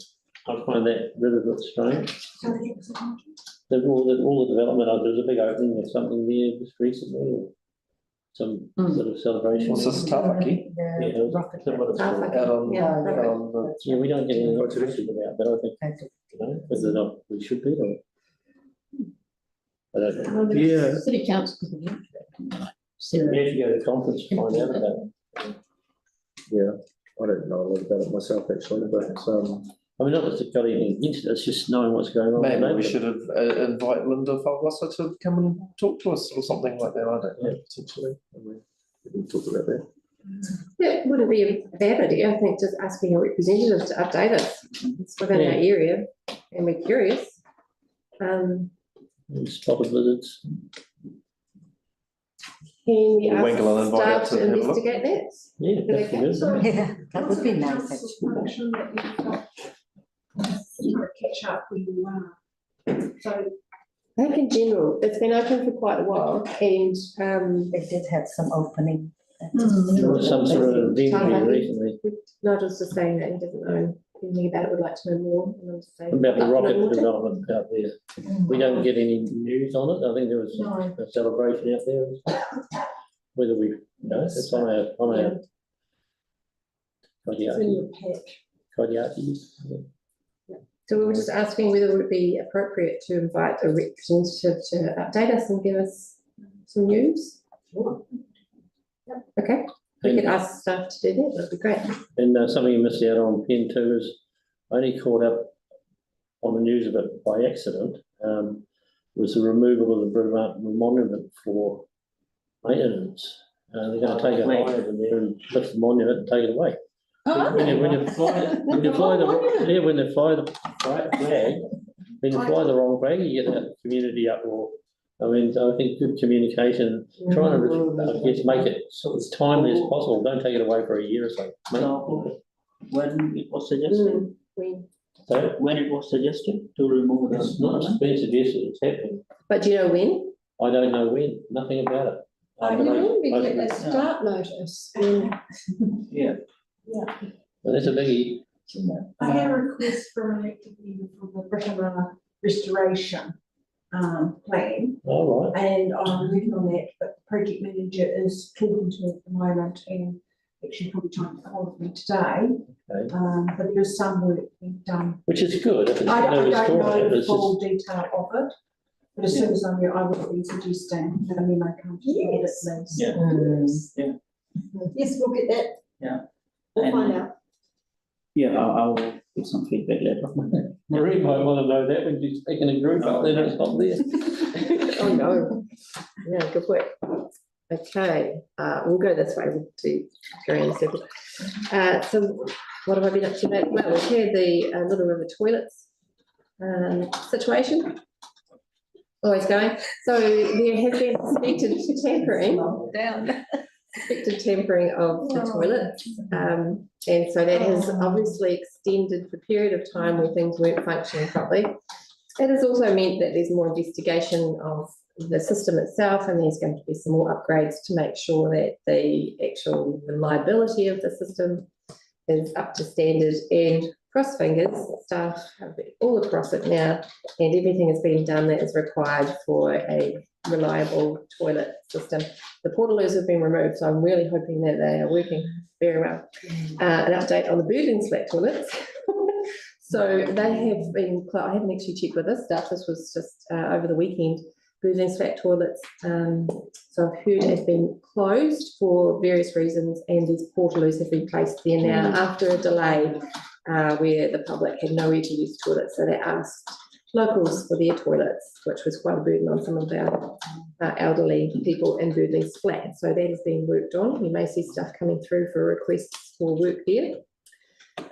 I find that really a bit strange. All the development, there's a big opening of something there just recently, or some sort of celebration. What's this, Tāwhaki? Yeah, Rocket yeah, we don't get any information about that. I think, whether or not we should be, or I don't know. Yeah. City council. We have to go to the conference to find out about it. Yeah, I don't know a lot about it myself actually, but I mean, not that it's got anything against it, it's just knowing what's going on. maybe we should have invite Linda Falwasa to come and talk to us or something like that. I don't know, potentially. We can talk about that. Yeah, it wouldn't be a bad idea. I think just asking a representative to update us. It's within our area, and we're curious. Spotted visits. Can we ask Winkle and invite staff her to to have a look. investigate that? Yeah, Is that that's okay? good. Yeah, that would be nice actually. Catch up where you are. So I think in general, it's been open for quite a while, and They did have some opening. There was some sort of event here recently. Nigel's just saying that he doesn't know anything about it, would like to know more. And I'm just saying, About the I'd like to know rocket more. development out there. We don't get any news on it. I think there was a celebration out there. Whether we, it's on our it's in your pack. Kodiaki. So we were just asking whether it would be appropriate to invite a representative to update us and give us some news. Okay, we could ask staff to do that, that'd be great. And something you missed out on, Pen, too, is I only caught up on the news of it by accident, was the removal of the Britomart monument for maintenance. They're going to take it higher than there and lift the monument and take it away. When you fly the flag, when you fly the wrong flag, you get that community uproar. I mean, I think good communication, trying to, I guess, make it sort of as timely as possible. Don't take it away for a year or so. So when it was suggested, So when it was suggested to remove the. it's not just been suggested, it's happening. But do you know when? I don't know when, nothing about it. You normally get a start notice. Yeah. Well, that's a biggie. I had a request for an elected member from the Britomart restoration plan, All right. and I'm working on that, but the project manager is talking to me at the moment and actually probably trying to get hold of me today. Okay. But there's some work being done. Which is good. If it's I gonna don't restore know it, the it's full just, detail of it, but as soon as I knew, I would be suggesting that a memo come to the audit, please. Yeah. Yes, we'll get that. Yeah. We'll And- find out. Yeah, I'll give some feedback later. Marie might want to know that when she's taking a group up there, it's not there. Oh, no. Yeah, good work. Okay, we'll go this way to carry on the circle. So what have I been up to lately? Well, we've had the Little River toilets situation. Always going. So there has been suspected tampering. Suspected tampering of the toilets. And so that has obviously extended the period of time where things weren't functioning properly. It has also meant that there's more investigation of the system itself, and there's going to be some more upgrades to make sure that the actual reliability of the system is up to standard. And cross fingers, staff have been all across it now, and everything is being done that is required for a reliable toilet system. The portaloos have been removed, so I'm really hoping that they are working very well. An update on the Birdlings flat toilets. So they have been, I haven't actually checked with this stuff, this was just over the weekend. Birdlings flat toilets, so I've heard have been closed for various reasons, and these portaloos have been placed there now after a delay where the public had nowhere to use toilets, so they asked locals for their toilets, which was quite a burden on some of our elderly people in Birdlings flat. So that is being worked on. You may see stuff coming through for requests for work there.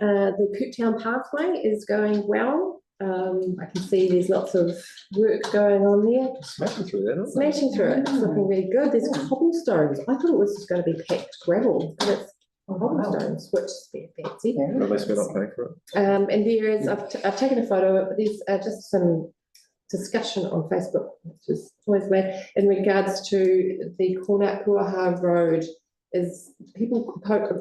The Cooktown pathway is going well. I can see there's lots of work going on there. Smashing through that, aren't they? Smashing through it. It's looking really good. There's cobblestones. I thought it was just going to be packed gravel, but it's cobblestones, which is very fancy. At least we're not paying for it. And there is, I've taken a photo, but there's just some discussion on Facebook, which is always glad, in regards to the Kornakuaha Road. Is people,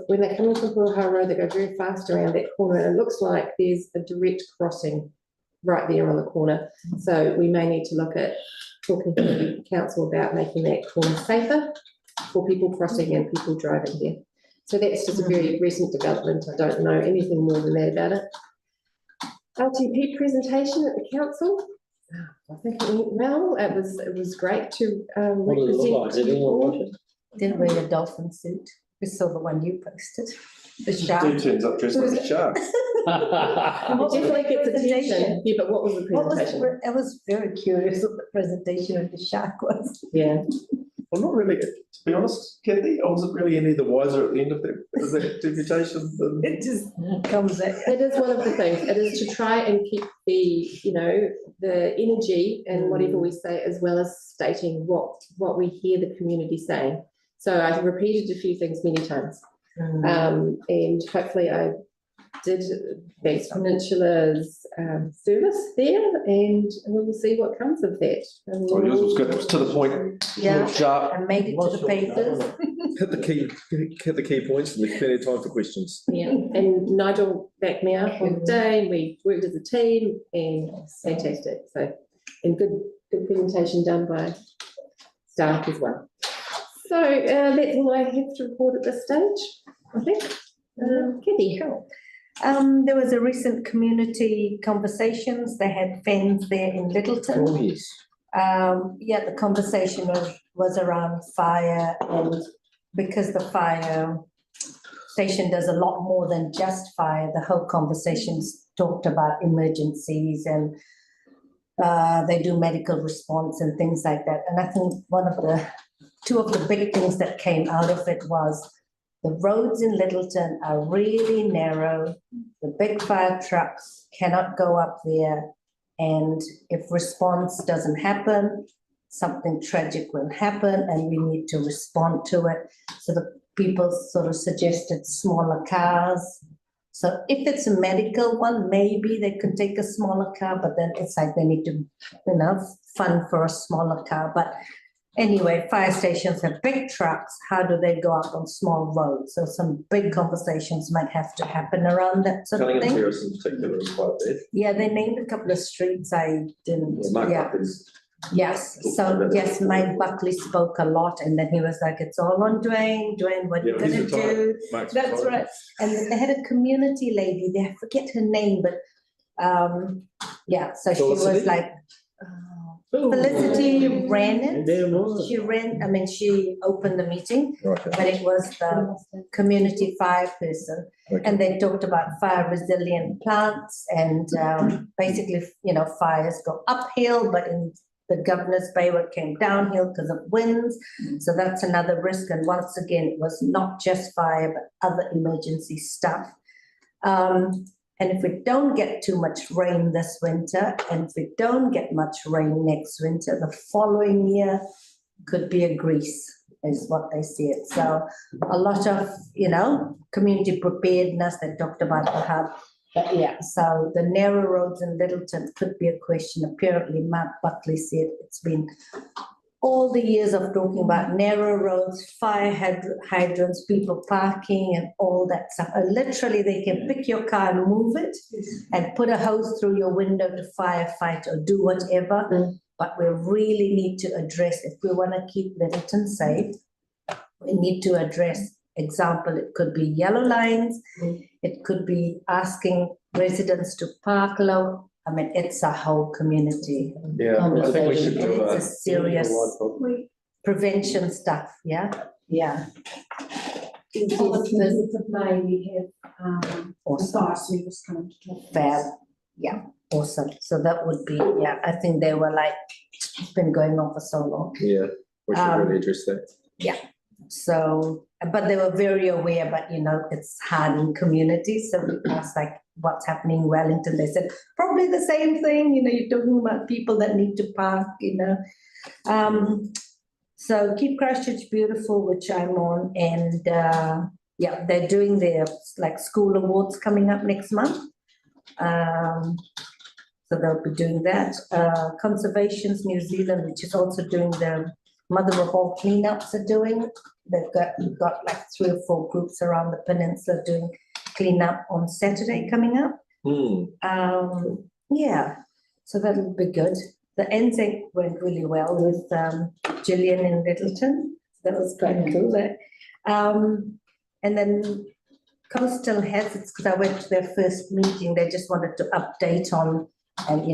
when they're coming from Puaha Road, they go very fast around that corner, and it looks like there's a direct crossing right there on the corner. So we may need to look at talking to the council about making that corner safer for people crossing and people driving there. So that's just a very recent development. I don't know anything more than that about it. LTP presentation at the council. I think it went well. It was great to What does it look like? Did anyone watch it? Didn't wear a dolphin suit. We saw the one you posted. The Dude shark. turns up dressed like a shark. It definitely gets attention. Yeah, but what was the presentation? I was very curious what the presentation of the shark was. Yeah. Well, not really, to be honest, Kathy, I wasn't really any the wiser at the end of that presentation than. It just comes out. It is one of the things. It is to try and keep the energy and whatever we say, as well as stating what we hear the community saying. So I've repeated a few things many times. And hopefully I did Banks Peninsula's service there, and we will see what comes of that. Oh, yours was good, it was to the point, Yeah. sharp, I made it to the papers. hit the key points, and there's plenty of time for questions. Yeah, and Nigel backed me up on the day, and we worked as a team, and it's fantastic. So, and good presentation done by staff as well. So that's all I have to report at this stage, I think. Kathy. There was a recent community conversations. They had fans there in Littleton. Oh, yes. Yeah, the conversation was around fire, and because the fire station does a lot more than just fire, the whole conversations talked about emergencies, and they do medical response and things like that. And I think two of the big things that came out of it was the roads in Littleton are really narrow. The big fire trucks cannot go up there. And if response doesn't happen, something tragic will happen and we need to respond to it. So the people sort of suggested smaller cars. So if it's a medical one, maybe they could take a smaller car, but then it's like they need to, fund for a smaller car. But anyway, fire stations have big trucks. How do they go out on small roads? So some big conversations might have to happen around that sort of Cunningham thing. Terrace in particular is quite big. Yeah, they named a couple of streets. I didn't. Mark Yeah. Buckley's. Yes. So yes, Mike Buckley spoke a lot, and then he was like, "It's all on Dwayne. Dwayne, what are you gonna do?" That's right. And then they had a community lady. I forget her name, but yeah. So she was Felicity? like. Felicity ran it. There was. She ran, I mean, she opened the meeting, Okay. but it was the community fire person. Okay. And they talked about fire resilient plants and basically, fires go uphill, but in the Governor's Bay where it came downhill because of winds. So that's another risk. And once again, it was not just fire, but other emergency stuff. And if we don't get too much rain this winter, and if we don't get much rain next winter, the following year could be a Greece, is what they see it. So a lot of, community preparedness, they talked about the hub. But yeah, so the narrow roads in Littleton could be a question. Apparently, Mark Buckley said it's been all the years of talking about narrow roads, fire hydrants, people parking and all that stuff. Literally, they can pick your car and move it and put a hose through your window to firefight or do whatever. But we really need to address, if we want to keep Littleton safe, we need to address, example, it could be yellow lines, it could be asking residents to park low. I mean, it's a whole community. Yeah, I think we should do It's a serious prevention stuff, yeah? Yeah. On the 20th of May, we have the fire service coming to talk. Fab, yeah, awesome. So that would be, yeah, I think they were like, it's been going on for so long. Yeah, we should really address that. Yeah, so, but they were very aware, but it's hard in communities. So we asked like, what's happening in Wellington? They said, probably the same thing, you're talking about people that need to park, So Keep Christchurch Beautiful, which I'm on, and yeah, they're doing their school awards coming up next month. So they'll be doing that. Conservations New Zealand, which is also doing the Mother of All cleanups are doing. They've got like 3 or 4 groups around the peninsula doing cleanup on Saturday coming up. Yeah, so that'll be good. The NZEC went really well with Gillian in Littleton. That was quite cool. And then Coastal Hazards, because I went to their first meeting, they just wanted to update on and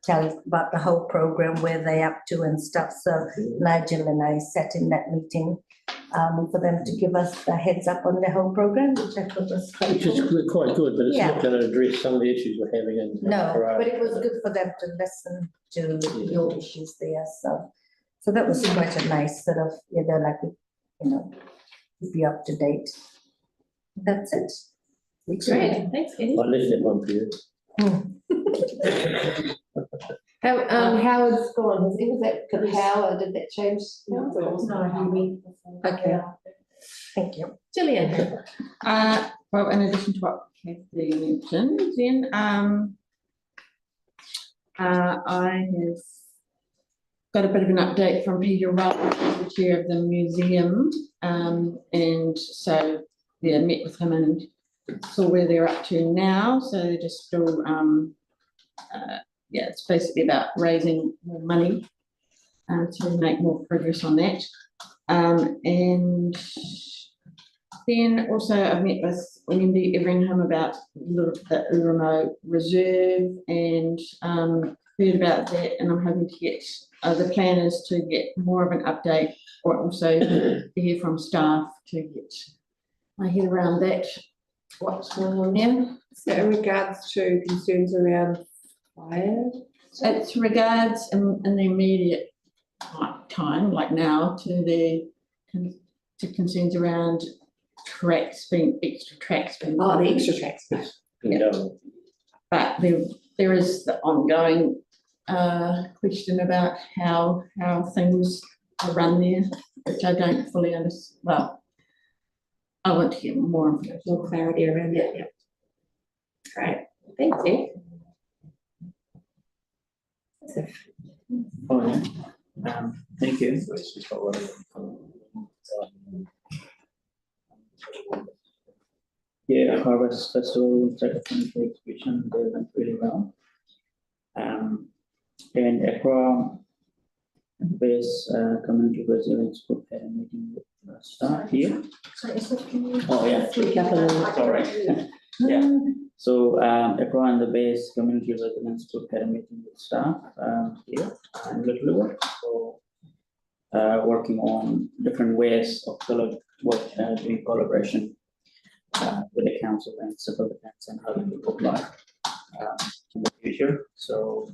tell about the whole program, where they're up to and stuff. So Nigel and I sat in that meeting for them to give us the heads up on the whole program, which I thought was quite Which is quite good, but it's Yeah. not going to address some of the issues we're having in. No, Parade. but it was good for them to listen to your issues there, so that was quite a nice sort of, they're like, keep you up to date. That's it. Great, thanks, Eddie. I left that one for you. Howard's gone, was that Howard, did that change? No, he went before. Okay. Thank you. Gillian. Well, in addition to what Kathy mentioned, then I have got a bit of an update from Peter Wright, the chair of the museum, and so met with him and saw where they're up to now. So they're just still it's basically about raising more money to make more progress on that. And then also I've met with Wendy Everingham about the Uramo Reserve and heard about that, and I'm hoping to get, the plan is to get more of an update, or also to hear from staff to get my head around that, what's going on there. So in regards to concerns around fire? It's regards in the immediate time, like now, to concerns around tracks being extra tracks being. Oh, the extra tracks. Yeah. But there is the ongoing question about how things are run there, which I don't fully understand. Well, I want to get more information. More clarity around that, yeah. Great, thank you. Oh, yeah. Thank you. Yeah, Harvest Festival, second exhibition, they went really well. And Accra base community resilience group had a meeting with staff here. Oh, yeah. Sorry. Yeah. So Accra and the base community resilience group had a meeting with staff here in Little River. So working on different ways of doing collaboration with the council and civil defense and how we could apply in the future. So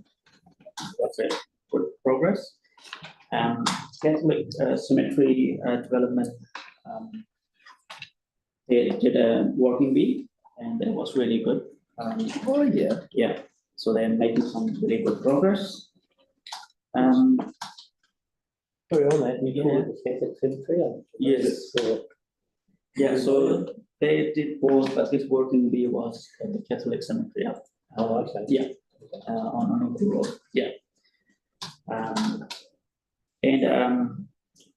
that's a good progress. Catholic Cemetery Development, they did a working week and it was really good. Oh, yeah. Yeah, so they're making some really good progress. Carry on that, you can the Catholic Cemetery. Yes. Yeah, so they did both, but this working bee was at the Catholic Cemetery. Oh, okay. Yeah, on the road. Yeah. And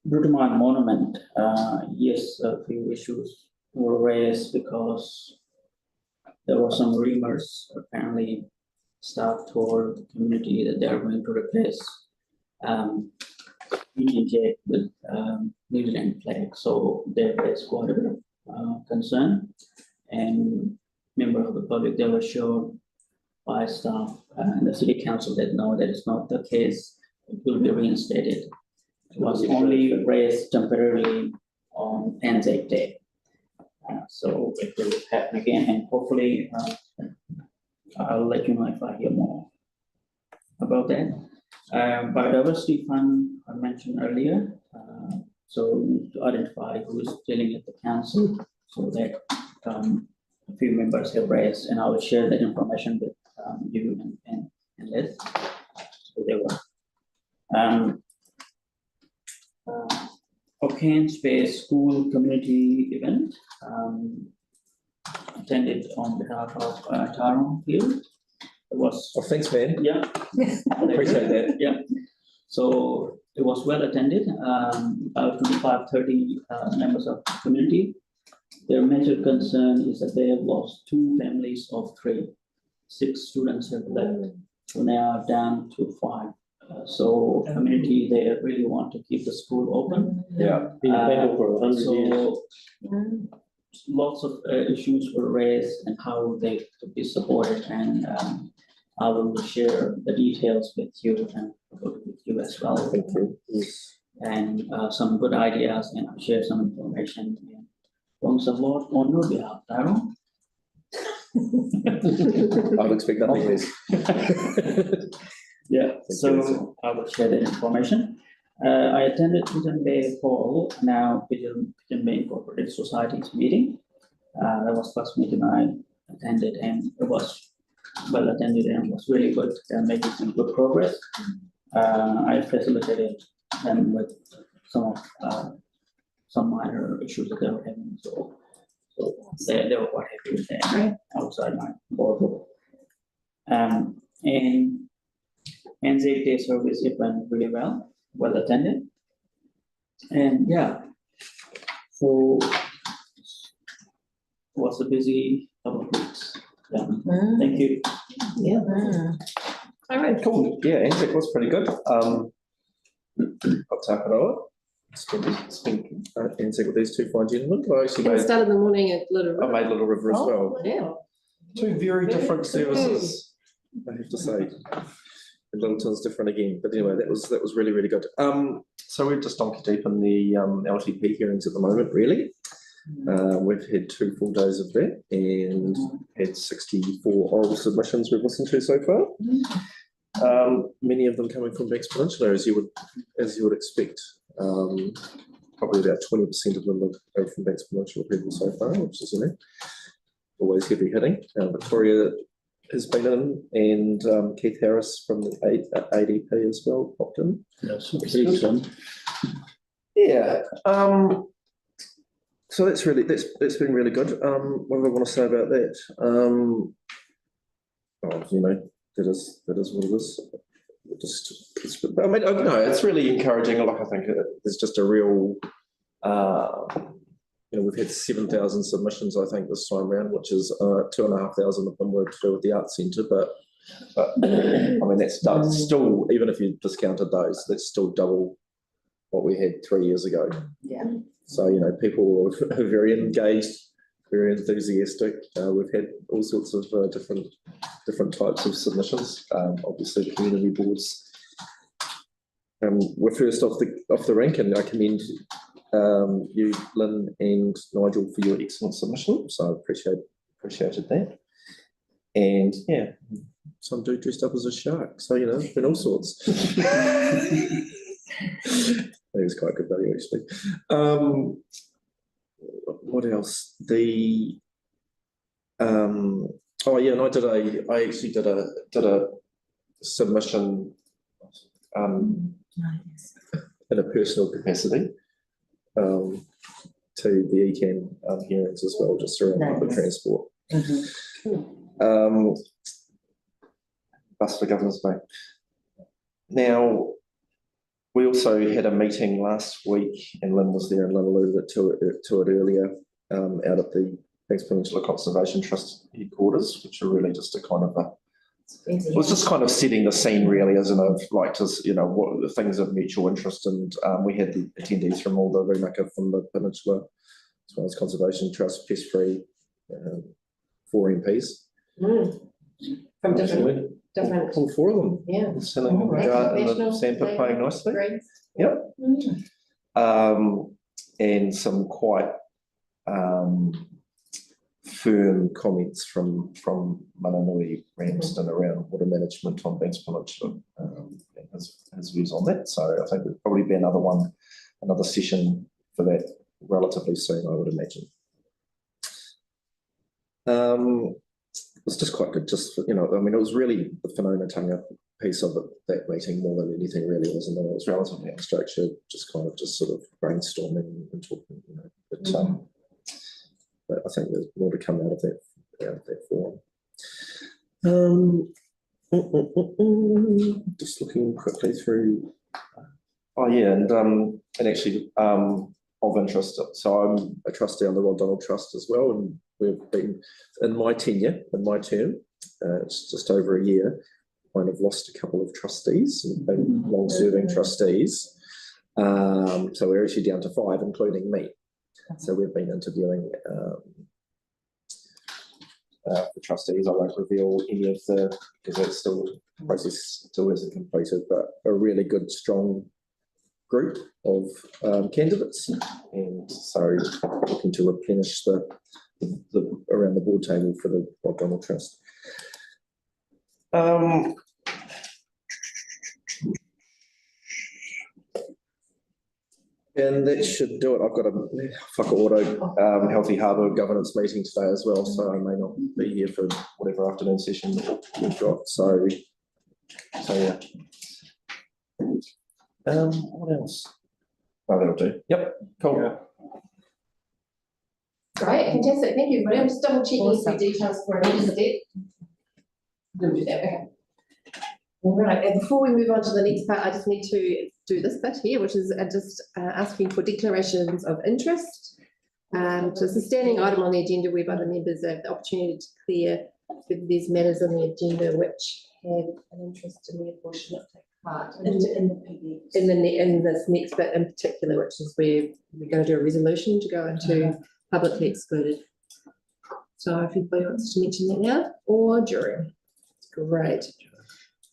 Brutamine Monument, yes, a few issues were raised because there were some rumors. Apparently, staff told the community that they are going to replace Union Jack with New Zealand flag. So there is quite a bit of concern. And members of the public, they were shown by staff and the city council that no, that is not the case. It will be reinstated. It was only raised temporarily on Anzac Day. So it will happen again, and hopefully I'll let you know if I hear more about that. Biodiversity fund I mentioned earlier. So we need to identify who is dealing at the council, so that a few members have raised, and I will share that information with you and Liz. So they were. Oakland Space School Community Event, attended on behalf of Tyrone Field. It was. Oh, thanks, man. Yeah. Appreciate that. Yeah. So it was well attended, about 25-30 members of the community. Their major concern is that they have lost 2 families of 3. 6 students have left, so now down to 5. So community, they really want to keep the school open. Yeah. For 100 years. Lots of issues were raised and how they could be supported, and I will share the details with you and with you as well. Thank you. Yes. And some good ideas, and I'll share some information from support on your behalf, Tyrone. I would expect nothing less. Yeah, so I will share that information. I attended Pigeon Bay Hall, now Pigeon Bay Incorporated Society's meeting. That was first meeting I attended, and it was well attended and was really good. They're making some good progress. I facilitated them with some of some minor issues that they were having. So they were quite happy with that outside my boardroom. And Anzac Day service, it went really well attended. And yeah, so it was a busy couple of weeks. Yeah. Thank you. Yeah. All right, cool. Yeah, Anzac was pretty good. Got Takaroa. Spent Anzac with these 2 fine gentlemen. I actually I started the morning at Little River. I made Little River as well. Yeah. 2 very different services, I have to say. And Littleton's different again, but anyway, that was really, really good. So we're just donkey deep in the LTP hearings at the moment, really. We've had 2 full days of that and had 64 oral submissions we've listened to so far. Many of them coming from Banks Peninsula, as you would expect. Probably about 20% of them are from Banks Peninsula people so far, which is always heavy hitting. Victoria has been in, and Keith Harris from the ADP as well popped in. Yes, excellent. Yeah. So that's been really good. What do I want to say about that? Oh, you know, that is what it is. I mean, no, it's really encouraging. Like, I think there's just a real, you know, we've had 7,000 submissions, I think, this time around, which is 2,500 of them were to do with the Arts Centre. But I mean, that's still, even if you discounted those, that's still double what we had 3 years ago. Yeah. So, you know, people are very engaged, very enthusiastic. We've had all sorts of different types of submissions. Obviously, the community boards were first off the rank, and I commend you, Lynn and Nigel, for your excellent submission. So I appreciated that. And yeah, some dude dressed up as a shark. So, you know, it's been all sorts. It was quite good value, actually. What else? Oh yeah, and I actually did a submission in a personal capacity to the ECAN hearings as well, just around public transport. Bus for Governors Day. Now, we also had a meeting last week, and Lynn was there, and Lynn alluded to it earlier, out at the Banks Peninsula Conservation Trust headquarters, which are really just a kind of it was just kind of setting the scene, really, as in of like, just, you know, what the things of mutual interest. And we had the attendees from all the Rinaka from the Peninsula, as well as Conservation Trust, Pest Free, 4 MPs. From different. All 4 of them. Yeah. Sitting in the garden and the sandpit playing nicely. Great. Yep. And some quite firm comments from Mananui Ramsden around water management on Banks Peninsula, and his views on that. So I think there'll probably be another session for that relatively soon, I would imagine. It was just quite good, just for, you know, I mean, it was really the Whanaungatanga piece of it, that meeting, more than anything really, wasn't it? It was relatively unstructured, just sort of brainstorming and talking, you know, but I think there's more to come out of that forum. Just looking quickly through. Oh yeah, and actually of interest. So I'm a trustee on the Rod Donald Trust as well, and we've been in my term. It's just over a year. Kind of lost a couple of trustees, and been long-serving trustees. So we're actually down to 5, including me. So we've been interviewing the trustees. I won't reveal any of because it's still, the process still isn't completed, but a really good, strong group of candidates, and so looking to replenish the around the board table for the Rod Donald Trust. And that should do it. I've got a Whakaoro Healthy Harbour governance meeting today as well, so I may not be here for whatever afternoon session we've got. So yeah. What else? Oh, that'll do. Yep, cool. Great, fantastic. Thank you, everybody. I'm just double checking some details for another step. We'll do that. Okay. All right, and before we move on to the next part, I just need to do this bit here, which is just asking for declarations of interest. So it's a standing item on the agenda whereby the members have the opportunity to clear whether there's matters on the agenda which have an interest and therefore should not take part in this next bit in particular, which is where we're going to do a resolution to go into publicly excluded. So if anybody wants to mention that now or during, great.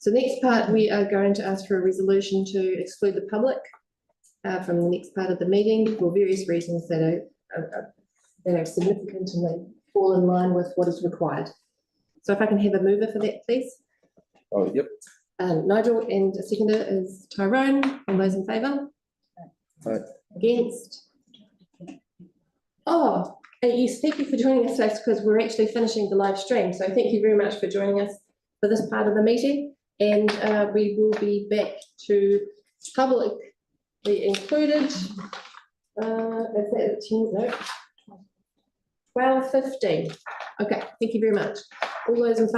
So next part, we are going to ask for a resolution to exclude the public from the next part of the meeting for various reasons that are significant and they fall in line with what is required. So if I can have a mover for that, please. Oh, yep. Nigel, and a seconder is Tyrone. All those in favour? Aye. Against? Oh, Yes, thank you for joining us today because we're actually finishing the live stream. So thank you very much for joining us for this part of the meeting. And we will be back to publicly included. Is that 10? No. 12:15. Okay, thank you very much. All those in favour?